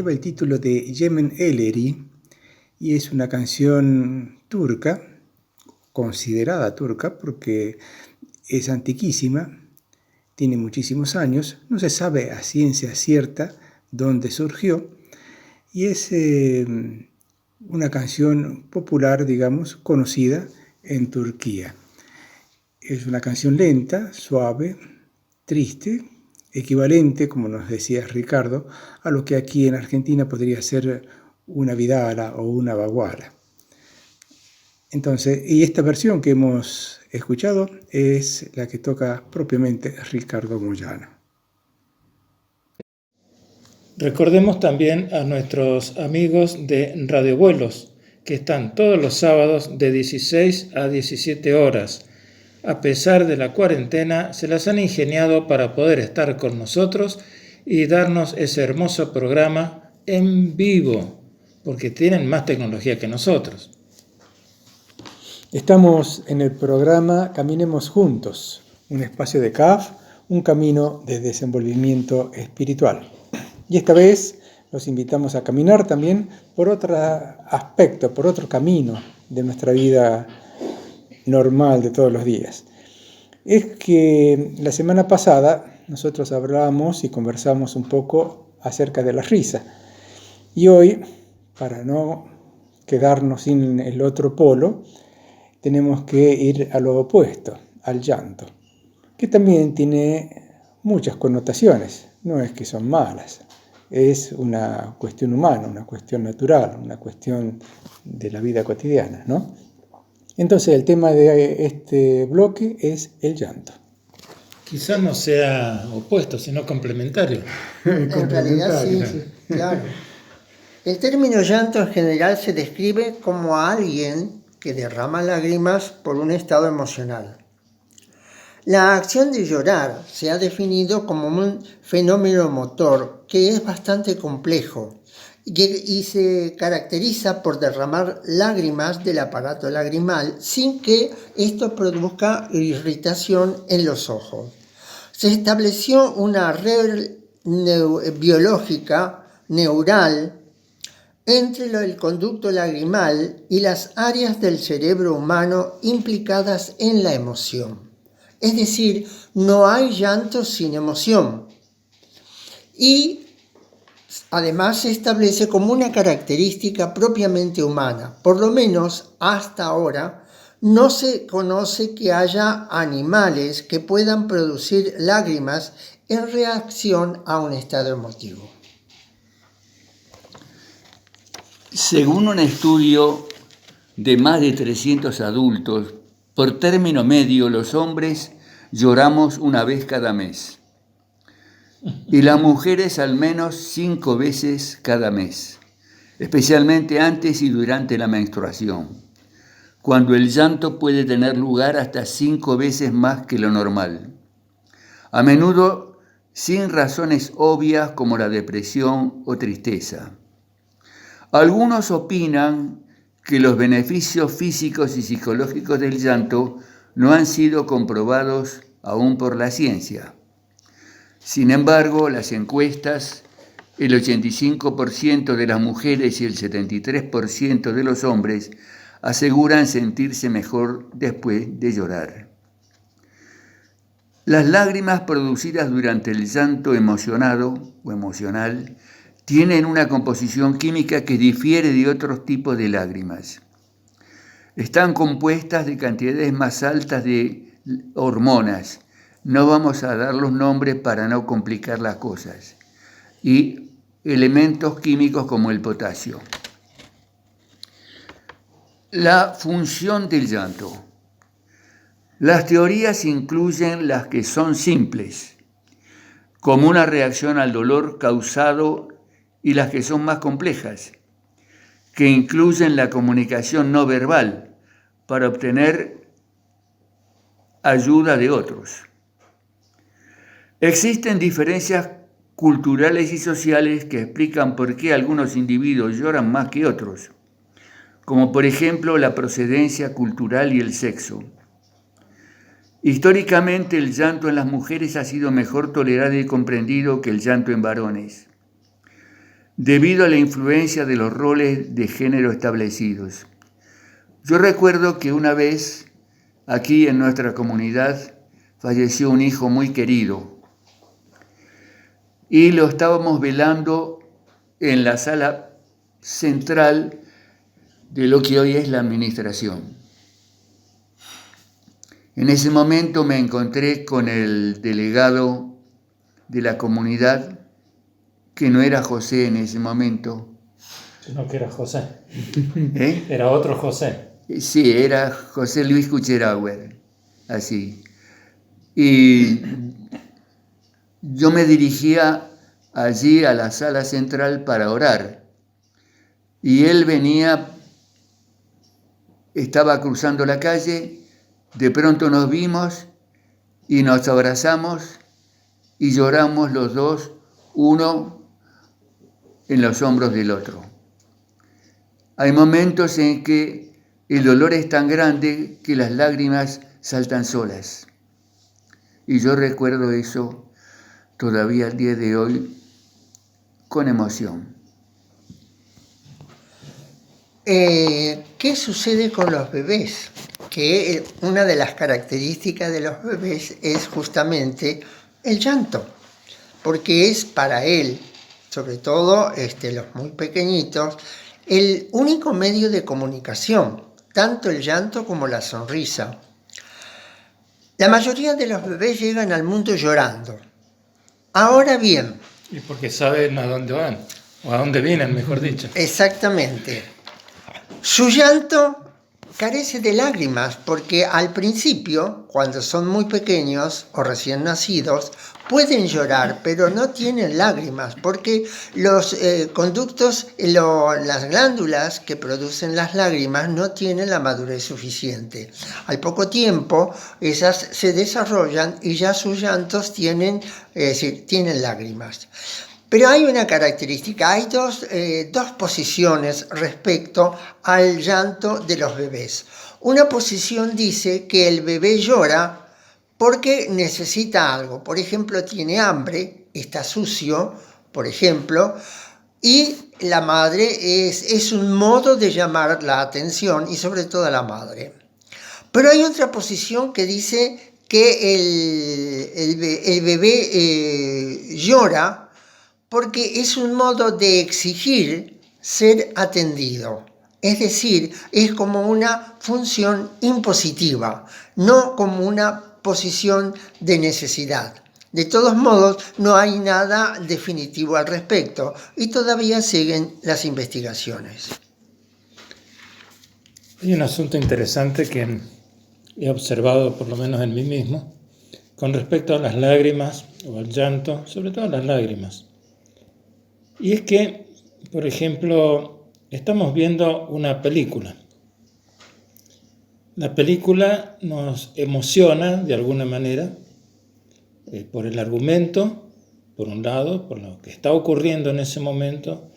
Lleva el título de Yemen Ellery y es una canción turca, considerada turca porque es antiquísima, tiene muchísimos años, no se sabe a ciencia cierta dónde surgió, y es una canción popular, digamos, conocida en Turquía. Es una canción lenta, suave, triste, equivalente, como nos decía Ricardo, a lo que aquí en Argentina podría ser una vidala o una baguala. Entonces, y esta versión que hemos escuchado es la que toca propiamente Ricardo Moyano. Recordemos también a nuestros amigos de Radio Vuelos, que están todos los sábados de 16 a 17 horas. A pesar de la cuarentena, se las han ingeniado para poder estar con nosotros y darnos ese hermoso programa en vivo, porque tienen más tecnología que nosotros. Estamos en el programa Caminemos Juntos, un espacio de CAF, un camino de desenvolvimiento espiritual. Y esta vez los invitamos a caminar también por otro aspecto, por otro camino de nuestra vida normal de todos los días. Es que la semana pasada nosotros hablamos y conversamos un poco acerca de la risa. Y hoy, para no quedarnos sin el otro polo, tenemos que ir a lo opuesto, al llanto, que también tiene muchas connotaciones, no es que son malas, es una cuestión humana, una cuestión natural, una cuestión de la vida cotidiana, ¿no? Entonces el tema de este bloque es el llanto. Quizás no sea opuesto, sino complementario. En realidad sí, claro. El término llanto en general se describe como a alguien que derrama lágrimas por un estado emocional. La acción de llorar se ha definido como un fenómeno motor que es bastante complejo y se caracteriza por derramar lágrimas del aparato lagrimal sin que esto produzca irritación en los ojos. Se estableció una red biológica neural entre el conducto lagrimal y las áreas del cerebro humano implicadas en la emoción. Es decir, no hay llanto sin emoción. Y además se establece como una característica propiamente humana. Por lo menos hasta ahora no se conoce que haya animales que puedan producir lágrimas en reacción a un estado emotivo. Según un estudio de más de 300 adultos, por término medio los hombres lloramos una vez cada mes y las mujeres al menos 5 veces cada mes, especialmente antes y durante la menstruación, cuando el llanto puede tener lugar hasta 5 veces más que lo normal. A menudo sin razones obvias como la depresión o tristeza. Algunos opinan que los beneficios físicos y psicológicos del llanto no han sido comprobados aún por la ciencia. Sin embargo, las encuestas, el 85% de las mujeres y el 73% de los hombres aseguran sentirse mejor después de llorar. Las lágrimas producidas durante el llanto emocionado o emocional tienen una composición química que difiere de otros tipos de lágrimas. Están compuestas de cantidades más altas de hormonas. No vamos a dar los nombres para no complicar las cosas. Y elementos químicos como el potasio. La función del llanto. Las teorías incluyen las que son simples, como una reacción al dolor causado, y las que son más complejas, que incluyen la comunicación no verbal para obtener ayuda de otros. Existen diferencias culturales y sociales que explican por qué algunos individuos lloran más que otros, como por ejemplo la procedencia cultural y el sexo. Históricamente el llanto en las mujeres ha sido mejor tolerado y comprendido que el llanto en varones. debido a la influencia de los roles de género establecidos. Yo recuerdo que una vez, aquí en nuestra comunidad, falleció un hijo muy querido y lo estábamos velando en la sala central de lo que hoy es la administración. En ese momento me encontré con el delegado de la comunidad, que no era José en ese momento. No, que era José. ¿Eh? Era otro José. Sí, era José Luis Kucherauer, así. Y yo me dirigía allí a la sala central para orar. Y él venía, estaba cruzando la calle, de pronto nos vimos y nos abrazamos y lloramos los dos, uno en los hombros del otro. Hay momentos en que el dolor es tan grande que las lágrimas saltan solas. Y yo recuerdo eso todavía al día de hoy con emoción. ¿Qué sucede con los bebés? Que una de las características de los bebés es justamente el llanto, porque es para él, sobre todo los muy pequeñitos, el único medio de comunicación, tanto el llanto como la sonrisa. La mayoría de los bebés llegan al mundo llorando. Ahora bien... Y porque saben a dónde van, o a dónde vienen, mejor dicho. Exactamente. Su llanto carece de lágrimas porque al principio, cuando son muy pequeños o recién nacidos, pueden llorar, pero no tienen lágrimas porque los conductos, las glándulas que producen las lágrimas no tienen la madurez suficiente. Al poco tiempo, esas se desarrollan y ya sus llantos tienen lágrimas. Pero hay una característica, hay dos posiciones respecto al llanto de los bebés. Una posición dice que el bebé llora porque necesita algo. Por ejemplo, tiene hambre, está sucio, por ejemplo, y la madre es un modo de llamar la atención y sobre todo a la madre. Pero hay otra posición que dice que el bebé llora porque es un modo de exigir ser atendido. Es decir, es como una función impositiva, no como una posición de necesidad. De todos modos, no hay nada definitivo al respecto y todavía siguen las investigaciones. Hay un asunto interesante que he observado, por lo menos en mí mismo, con respecto a las lágrimas o al llanto, sobre todo las lágrimas. Y es que, por ejemplo, estamos viendo una película. La película nos emociona de alguna manera por el argumento, por un lado, por lo que está ocurriendo en ese momento,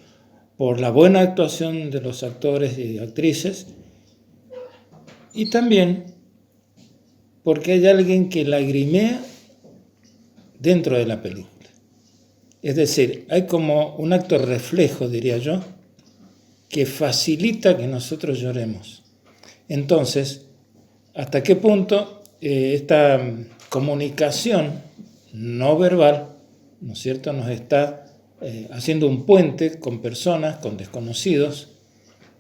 por la buena actuación de los actores y actrices, y también porque hay alguien que lagrimea dentro de la película. Es decir, hay como un acto reflejo, diría yo, que facilita que nosotros lloremos. Entonces, ¿hasta qué punto esta comunicación no verbal, ¿no es cierto?, nos está haciendo un puente con personas, con desconocidos,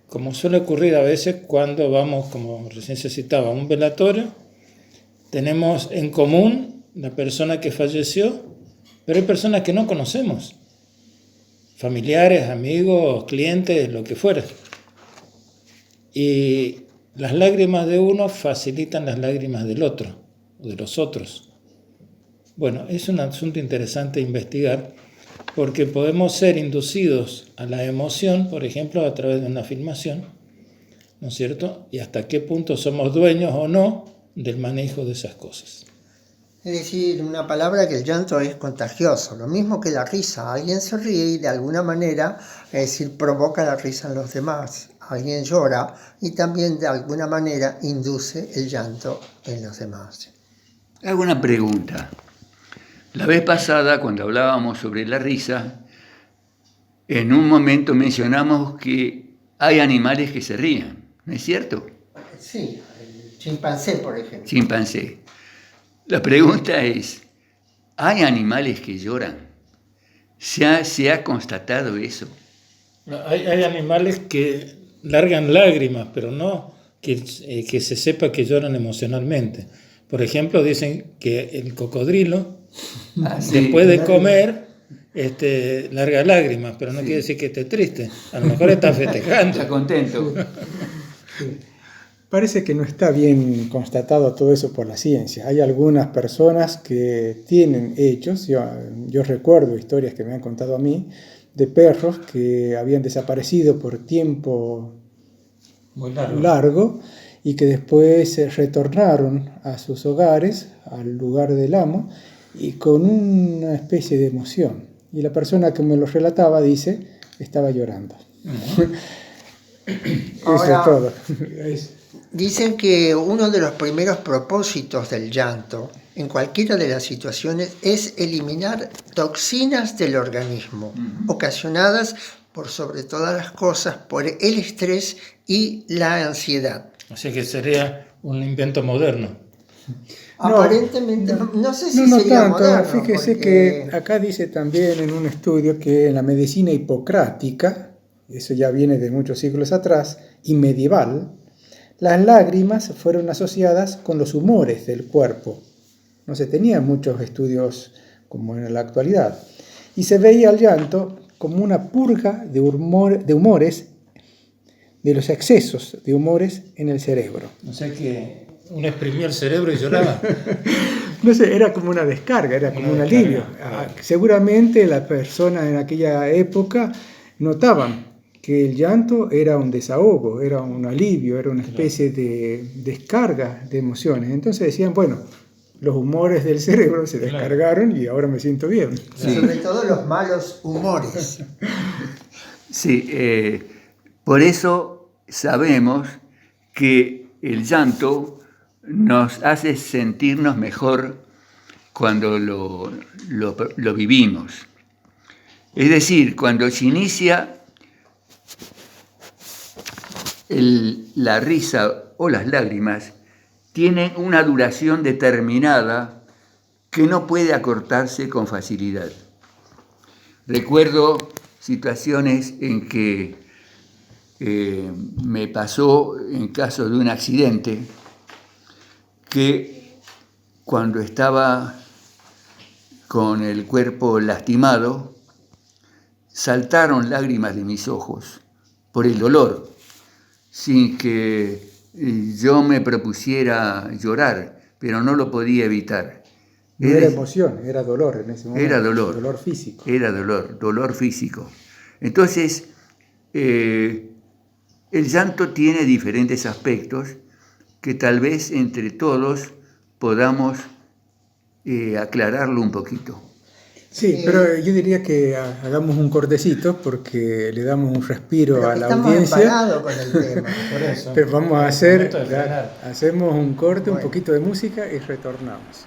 como suele ocurrir a veces cuando vamos, como recién se citaba, a un velatorio? Tenemos en común la persona que falleció, pero hay personas que no conocemos, familiares, amigos, clientes, lo que fuera. Y las lágrimas de uno facilitan las lágrimas del otro, o de los otros. Bueno, es un asunto interesante investigar, porque podemos ser inducidos a la emoción, por ejemplo, a través de una filmación, ¿no es cierto? Y hasta qué punto somos dueños o no del manejo de esas cosas. Es decir, una palabra que el llanto es contagioso, lo mismo que la risa. Alguien se ríe y de alguna manera, es decir, provoca la risa en los demás. Alguien llora y también de alguna manera induce el llanto en los demás. Hago una pregunta. La vez pasada, cuando hablábamos sobre la risa, En un momento mencionamos que hay animales que se ríen, ¿no es cierto? Sí, el chimpancé, por ejemplo. Chimpancé. La pregunta es, ¿hay animales que lloran? ¿Se ha constatado eso? Hay animales que largan lágrimas, pero no que se sepa que lloran emocionalmente. Por ejemplo, dicen que el cocodrilo, después de comer, larga lágrimas, pero no quiere decir que esté triste. A lo mejor está festejando. Está contento. Parece que no está bien constatado todo eso por la ciencia. Hay algunas personas que tienen hechos, yo recuerdo historias que me han contado a mí, de perros que habían desaparecido por tiempo muy largo y que después se retornaron a sus hogares, al lugar del amo, y con una especie de emoción. Y la persona que me lo relataba dice, estaba llorando. Ahora, eso es todo. Dicen que uno de los primeros propósitos del llanto, en cualquiera de las situaciones, es eliminar toxinas del organismo, ocasionadas por sobre todas las cosas por el estrés y la ansiedad. O sea que sería un invento moderno. Aparentemente, no sé si no sería tanto. moderno. Fíjese porque... que acá dice también en un estudio que en la medicina hipocrática, eso ya viene de muchos siglos atrás, y medieval, las lágrimas fueron asociadas con los humores del cuerpo. No se tenían muchos estudios como en la actualidad. Y se veía el llanto como una purga de humores, de los excesos de humores en el cerebro. O sea que uno exprimía el cerebro y lloraba. No sé, era como una descarga, era como un alivio. Seguramente las personas en aquella época notaban que el llanto era un desahogo, era un alivio, era una especie de descarga de emociones. Entonces decían, bueno, los humores del cerebro se descargaron y ahora me siento bien. Sí. Sobre todo los malos humores. Sí, por eso sabemos que el llanto nos hace sentirnos mejor cuando lo vivimos. Es decir, cuando se inicia la risa o las lágrimas, tienen una duración determinada que no puede acortarse con facilidad. Recuerdo situaciones en que me pasó en caso de un accidente que cuando estaba con el cuerpo lastimado saltaron lágrimas de mis ojos por el dolor, sin que yo me propusiera llorar, pero no lo podía evitar. No era emoción, era dolor en ese momento. Era dolor. Dolor físico. Era dolor físico. Entonces, el llanto tiene diferentes aspectos que tal vez entre todos podamos aclararlo un poquito. Sí, pero yo diría que hagamos un cortecito porque le damos un respiro a la audiencia. Estamos con el tema. Por eso. Pero vamos a hacemos un corte, un poquito de música y retornamos.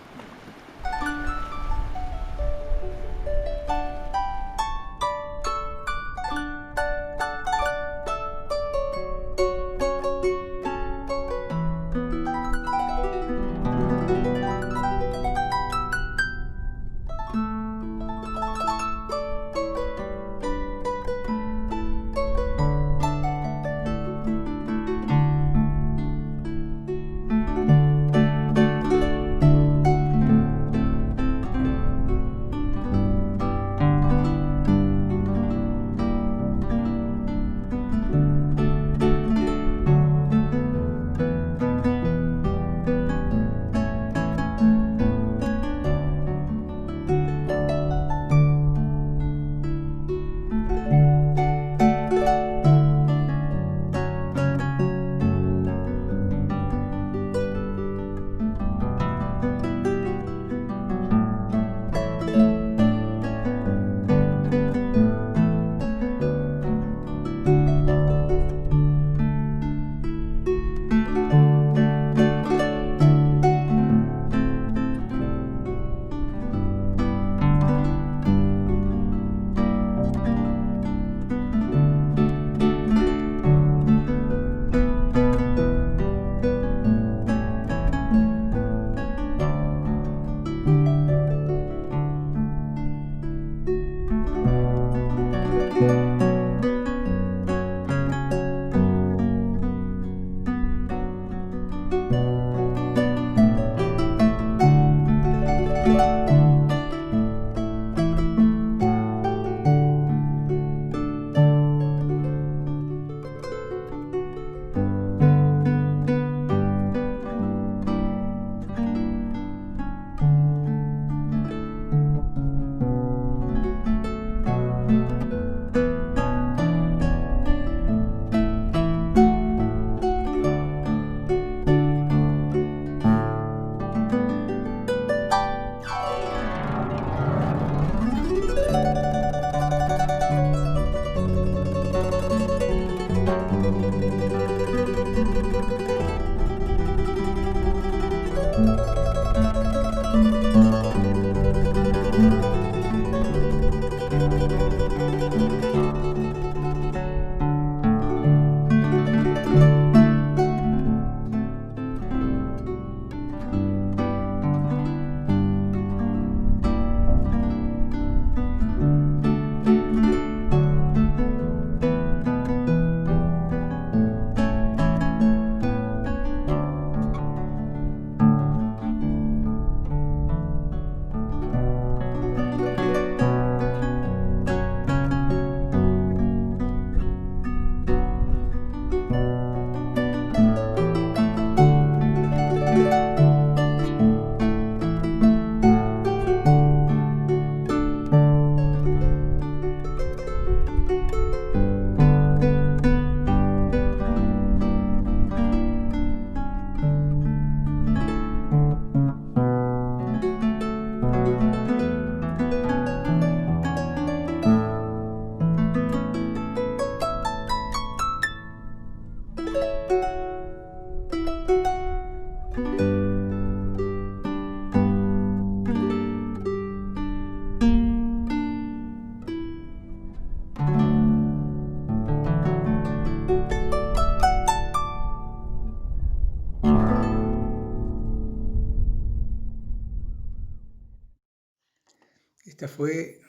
Esta fue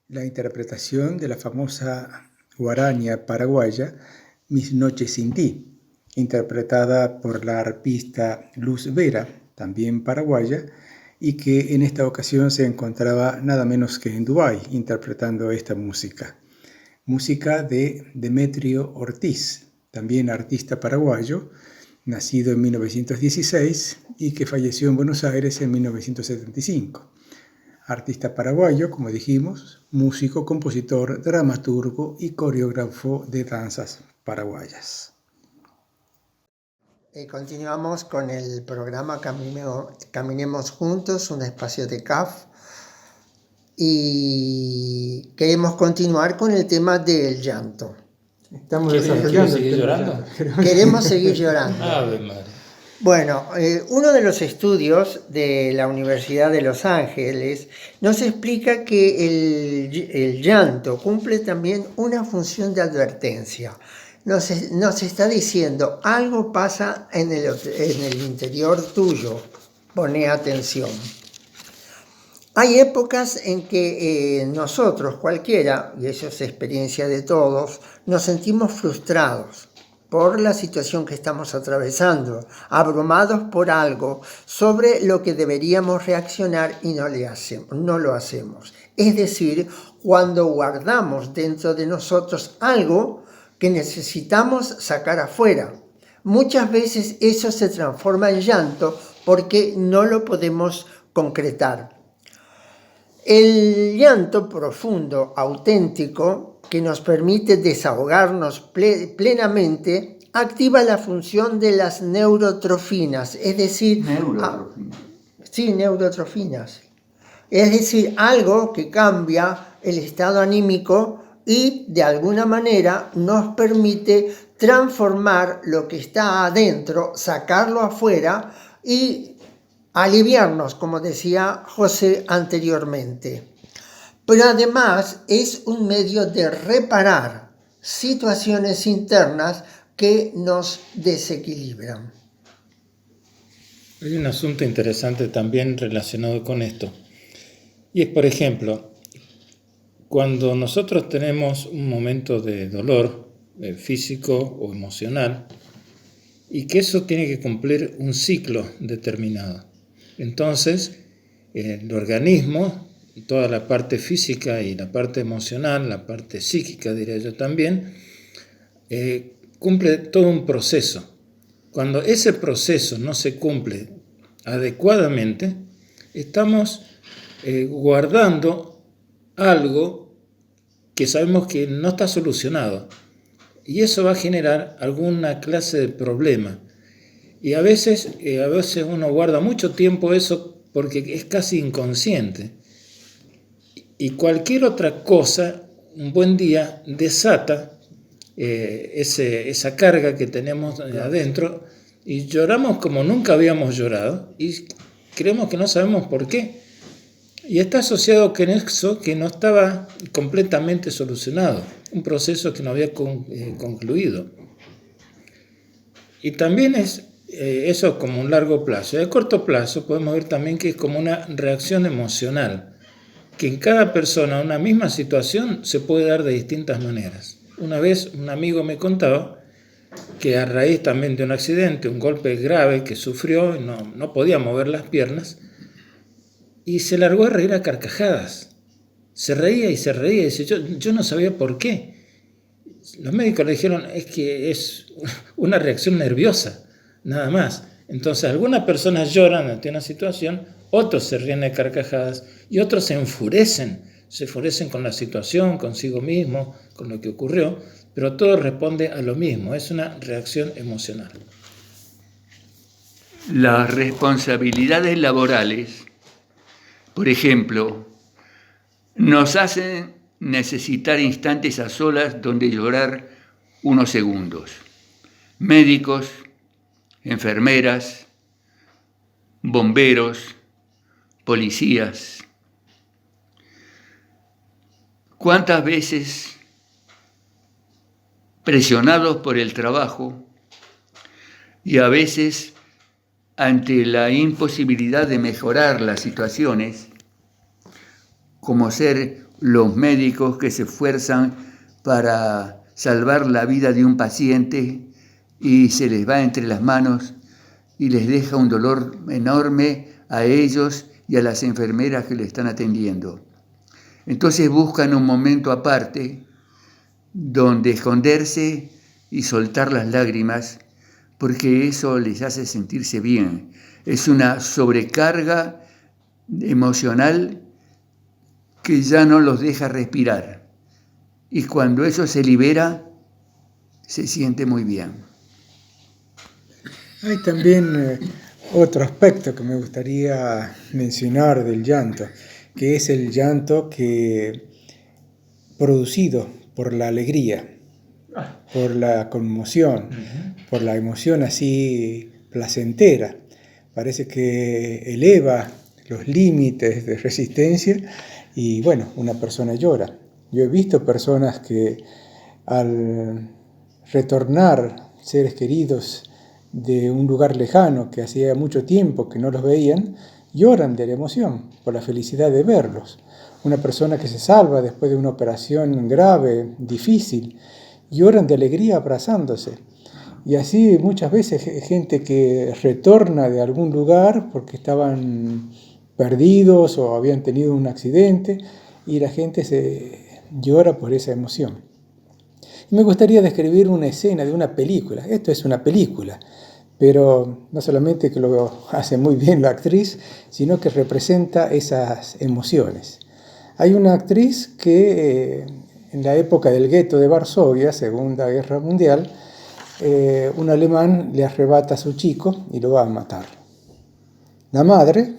la interpretación de la famosa guarania paraguaya Mis noches sin ti, interpretada por la arpista Luz Vera, también paraguaya, y que en esta ocasión se encontraba nada menos que en Dubái interpretando esta música. Música de Demetrio Ortiz, también artista paraguayo, nacido en 1916 y que falleció en Buenos Aires en 1975. Artista paraguayo, como dijimos, músico, compositor, dramaturgo y coreógrafo de danzas paraguayas. Continuamos con el programa Caminemos Juntos, un espacio de CAF, y queremos continuar con el tema del llanto. Estamos ¿Quieren desarrollando. seguir llorando? Queremos seguir llorando. Ave madre. Bueno, uno de los estudios de la Universidad de Los Ángeles nos explica que el llanto cumple también una función de advertencia. Nos está diciendo, algo pasa en el interior tuyo, poné atención. Hay épocas en que nosotros, cualquiera, y eso es experiencia de todos, nos sentimos frustrados por la situación que estamos atravesando, abrumados por algo sobre lo que deberíamos reaccionar y no lo hacemos. Es decir, cuando guardamos dentro de nosotros algo que necesitamos sacar afuera. Muchas veces eso se transforma en llanto porque no lo podemos concretar. El llanto profundo, auténtico, que nos permite desahogarnos plenamente, activa la función de las neurotrofinas, es decir... neurotrofinas. Es decir, algo que cambia el estado anímico y de alguna manera nos permite transformar lo que está adentro, sacarlo afuera y aliviarnos, como decía José anteriormente. Pero además es un medio de reparar situaciones internas que nos desequilibran. Hay un asunto interesante también relacionado con esto. Y es, por ejemplo, cuando nosotros tenemos un momento de dolor físico o emocional y que eso tiene que cumplir un ciclo determinado. Entonces, el organismo, toda la parte física y la parte emocional, la parte psíquica, diría yo también, cumple todo un proceso. Cuando ese proceso no se cumple adecuadamente, estamos guardando algo que sabemos que no está solucionado. Y eso va a generar alguna clase de problema. Y a veces uno guarda mucho tiempo eso porque es casi inconsciente. Y cualquier otra cosa, un buen día, desata esa carga que tenemos adentro y lloramos como nunca habíamos llorado y creemos que no sabemos por qué. Y está asociado con eso que no estaba completamente solucionado, un proceso que no había concluido. Y también es eso como un largo plazo. Y a corto plazo podemos ver también que es como una reacción emocional, que en cada persona una misma situación se puede dar de distintas maneras. Una vez un amigo me contaba que a raíz también de un accidente, un golpe grave que sufrió, no podía mover las piernas, y se largó a reír a carcajadas. Se reía y dice, yo no sabía por qué. Los médicos le dijeron, es que es una reacción nerviosa, nada más. Entonces algunas personas lloran ante una situación, otros se ríen de carcajadas y otros se enfurecen con la situación, consigo mismo, con lo que ocurrió, pero todo responde a lo mismo, es una reacción emocional. Las responsabilidades laborales, por ejemplo, nos hacen necesitar instantes a solas donde llorar unos segundos. Médicos, enfermeras, bomberos, policías. ¿Cuántas veces, presionados por el trabajo y a veces ante la imposibilidad de mejorar las situaciones, como ser los médicos que se esfuerzan para salvar la vida de un paciente y se les va entre las manos y les deja un dolor enorme a ellos y a las enfermeras que le están atendiendo. Entonces buscan un momento aparte donde esconderse y soltar las lágrimas, porque eso les hace sentirse bien. Es una sobrecarga emocional que ya no los deja respirar. Y cuando eso se libera, se siente muy bien. Hay también otro aspecto que me gustaría mencionar del llanto, que es el llanto producido por la alegría, por la conmoción, por la emoción así placentera. Parece que eleva los límites de resistencia y bueno, una persona llora. Yo he visto personas que al retornar seres queridos de un lugar lejano que hacía mucho tiempo que no los veían, lloran de la emoción, por la felicidad de verlos. Una persona que se salva después de una operación grave, difícil, lloran de alegría abrazándose. Y así muchas veces gente que retorna de algún lugar porque estaban perdidos o habían tenido un accidente y la gente llora por esa emoción. Y me gustaría describir una escena de una película. Esto es una película, pero no solamente que lo hace muy bien la actriz, sino que representa esas emociones. Hay una actriz que en la época del gueto de Varsovia, Segunda Guerra Mundial, un alemán le arrebata a su chico y lo va a matar. La madre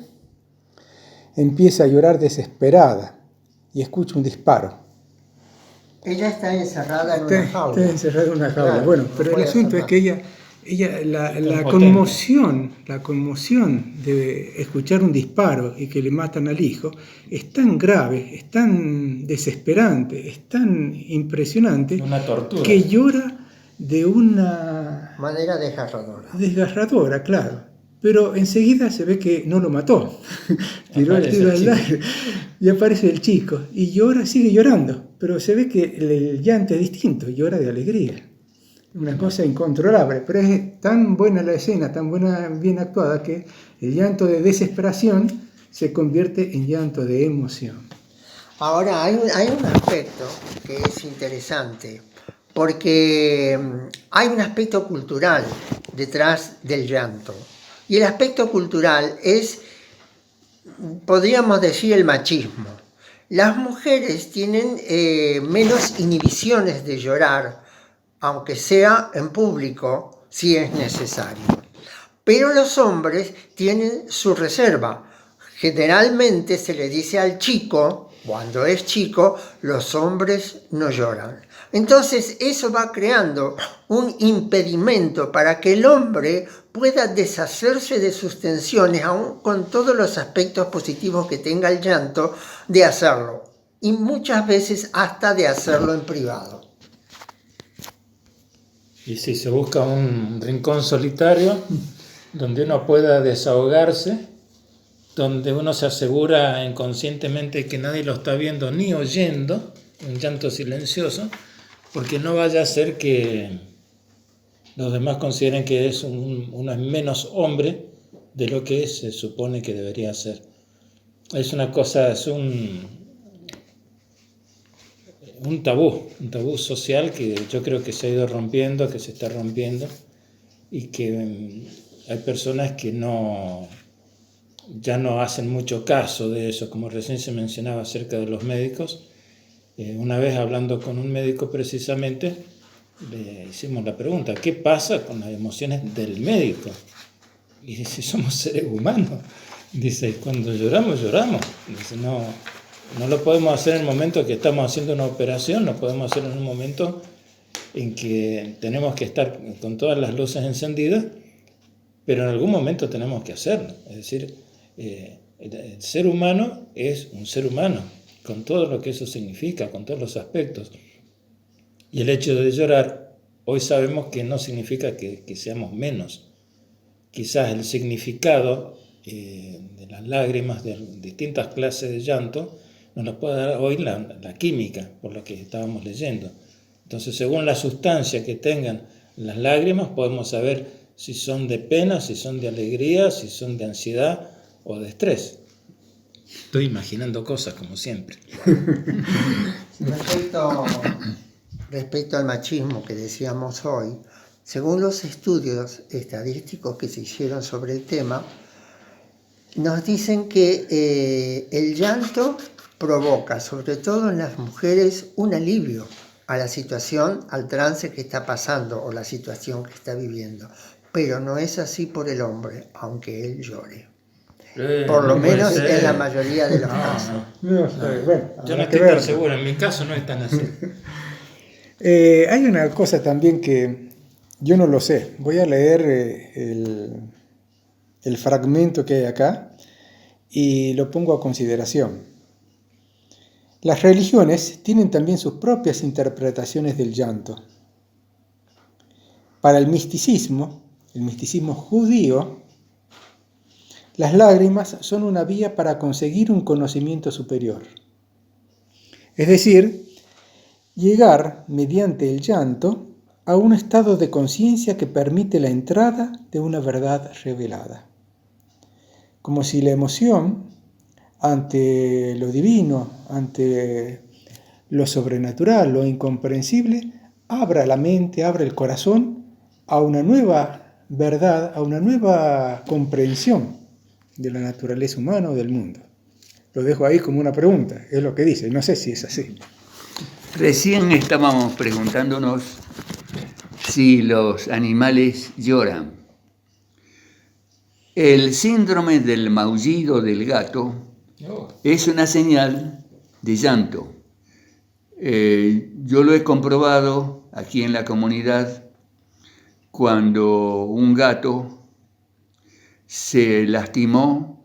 empieza a llorar desesperada y escucha un disparo. Ella está encerrada en una jaula. Está encerrada en una jaula. Claro, bueno, no pero el asunto es que la conmoción de escuchar un disparo y que le matan al hijo es tan grave, es tan desesperante, es tan impresionante, una tortura, que llora de una manera desgarradora, claro. Pero enseguida se ve que no lo mató. Tiró el tiro al aire y aparece el chico y llora, sigue llorando, pero se ve que el llanto es distinto, llora de alegría. Una cosa incontrolable, pero es tan buena la escena, tan bien actuada, que el llanto de desesperación se convierte en llanto de emoción. Ahora, hay un aspecto que es interesante, porque hay un aspecto cultural detrás del llanto. Y el aspecto cultural es, podríamos decir, el machismo. Las mujeres tienen menos inhibiciones de llorar, aunque sea en público, si es necesario. Pero los hombres tienen su reserva. Generalmente se le dice al chico, cuando es chico, los hombres no lloran. Entonces eso va creando un impedimento para que el hombre pueda deshacerse de sus tensiones, aun con todos los aspectos positivos que tenga el llanto, de hacerlo. Y muchas veces hasta de hacerlo en privado. Y si se busca un rincón solitario donde uno pueda desahogarse, donde uno se asegura inconscientemente que nadie lo está viendo ni oyendo, un llanto silencioso, porque no vaya a ser que los demás consideren que uno es menos hombre de lo que se supone que debería ser. Es una cosa, es un tabú social que yo creo que se ha ido rompiendo, que se está rompiendo, y que hay personas que ya no hacen mucho caso de eso, como recién se mencionaba acerca de los médicos. Una vez hablando con un médico precisamente, le hicimos la pregunta, ¿qué pasa con las emociones del médico? Y dice, somos seres humanos. Dice, cuando lloramos. Dice, no lo podemos hacer en el momento que estamos haciendo una operación, lo podemos hacer en un momento en que tenemos que estar con todas las luces encendidas, pero en algún momento tenemos que hacerlo. Es decir, el ser humano es un ser humano, con todo lo que eso significa, con todos los aspectos. Y el hecho de llorar, hoy sabemos que no significa que seamos menos. Quizás el significado de las lágrimas, de distintas clases de llanto, nos la puede dar hoy la química, por lo que estábamos leyendo. Entonces, según la sustancia que tengan las lágrimas, podemos saber si son de pena, si son de alegría, si son de ansiedad o de estrés. Estoy imaginando cosas como siempre. Respecto al machismo que decíamos hoy, según los estudios estadísticos que se hicieron sobre el tema, nos dicen que el llanto provoca, sobre todo en las mujeres, un alivio a la situación, al trance que está pasando o la situación que está viviendo. Pero no es así por el hombre, aunque él llore. Por lo menos en la mayoría de los casos. Bueno, yo no estoy tan seguro, en mi caso no es tan así. Hay una cosa también que yo no lo sé. Voy a leer el fragmento que hay acá y lo pongo a consideración. Las religiones tienen también sus propias interpretaciones del llanto. Para el misticismo judío, las lágrimas son una vía para conseguir un conocimiento superior. Es decir, llegar mediante el llanto a un estado de conciencia que permite la entrada de una verdad revelada. Como si la emoción ante lo divino, ante lo sobrenatural, lo incomprensible, abra la mente, abra el corazón a una nueva verdad, a una nueva comprensión de la naturaleza humana o del mundo. Lo dejo ahí como una pregunta, es lo que dice, no sé si es así. Recién estábamos preguntándonos si los animales lloran. El síndrome del maullido del gato es una señal de llanto. Yo lo he comprobado aquí en la comunidad cuando un gato se lastimó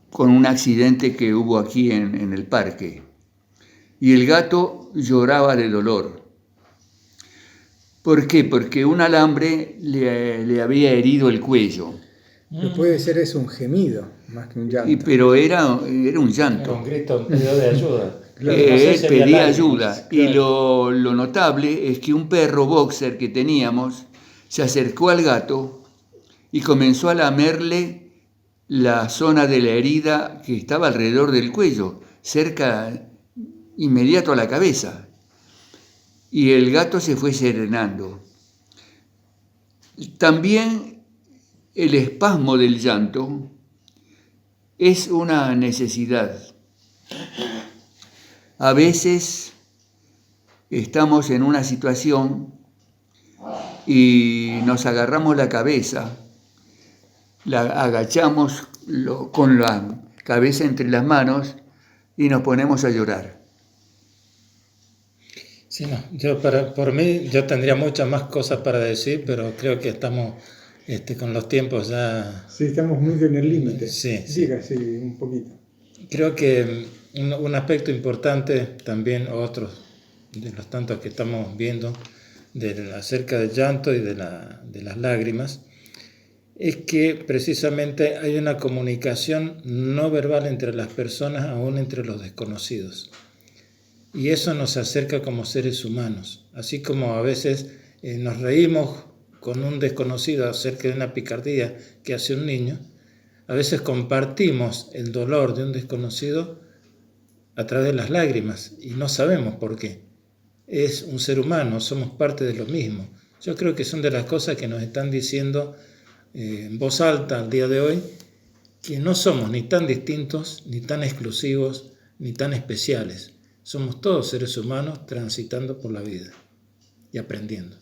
con un accidente que hubo aquí en el parque. Y el gato lloraba de dolor. ¿Por qué? Porque un alambre le había herido el cuello. Pero puede ser eso un gemido, más que un llanto. Pero era un llanto. Era un grito, un pedido de ayuda. Él pedía ayuda. Claro. Y lo notable es que un perro boxer que teníamos se acercó al gato y comenzó a lamerle la zona de la herida que estaba alrededor del cuello, cerca, inmediato a la cabeza. Y el gato se fue serenando. También el espasmo del llanto es una necesidad. A veces estamos en una situación y nos agarramos la cabeza, la agachamos con la cabeza entre las manos y nos ponemos a llorar. Sí, no, por mí yo tendría muchas más cosas para decir, pero creo que estamos con los tiempos ya... Sí, estamos muy en el límite. Sí. Diga, sí, un poquito. Creo que un aspecto importante también, otros de los tantos que estamos viendo acerca del llanto y de las lágrimas, es que precisamente hay una comunicación no verbal entre las personas, aún entre los desconocidos. Y eso nos acerca como seres humanos. Así como a veces nos reímos con un desconocido acerca de una picardía que hace un niño, a veces compartimos el dolor de un desconocido a través de las lágrimas y no sabemos por qué. Es un ser humano, somos parte de lo mismo. Yo creo que son de las cosas que nos están diciendo en voz alta al día de hoy, que no somos ni tan distintos, ni tan exclusivos, ni tan especiales. Somos todos seres humanos transitando por la vida y aprendiendo.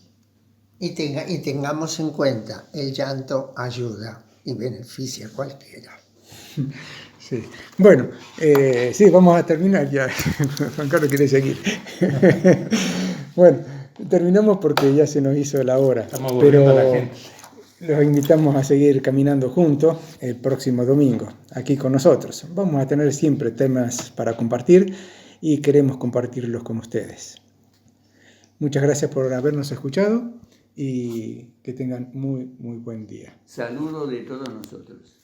Y tengamos en cuenta, el llanto ayuda y beneficia a cualquiera. Sí. Bueno, sí, vamos a terminar ya. Juan Carlos quiere seguir. Bueno, terminamos porque ya se nos hizo la hora. Estamos aburriendo a la gente. Los invitamos a seguir caminando juntos el próximo domingo, aquí con nosotros. Vamos a tener siempre temas para compartir y queremos compartirlos con ustedes. Muchas gracias por habernos escuchado y que tengan muy, muy buen día. Saludo de todos nosotros.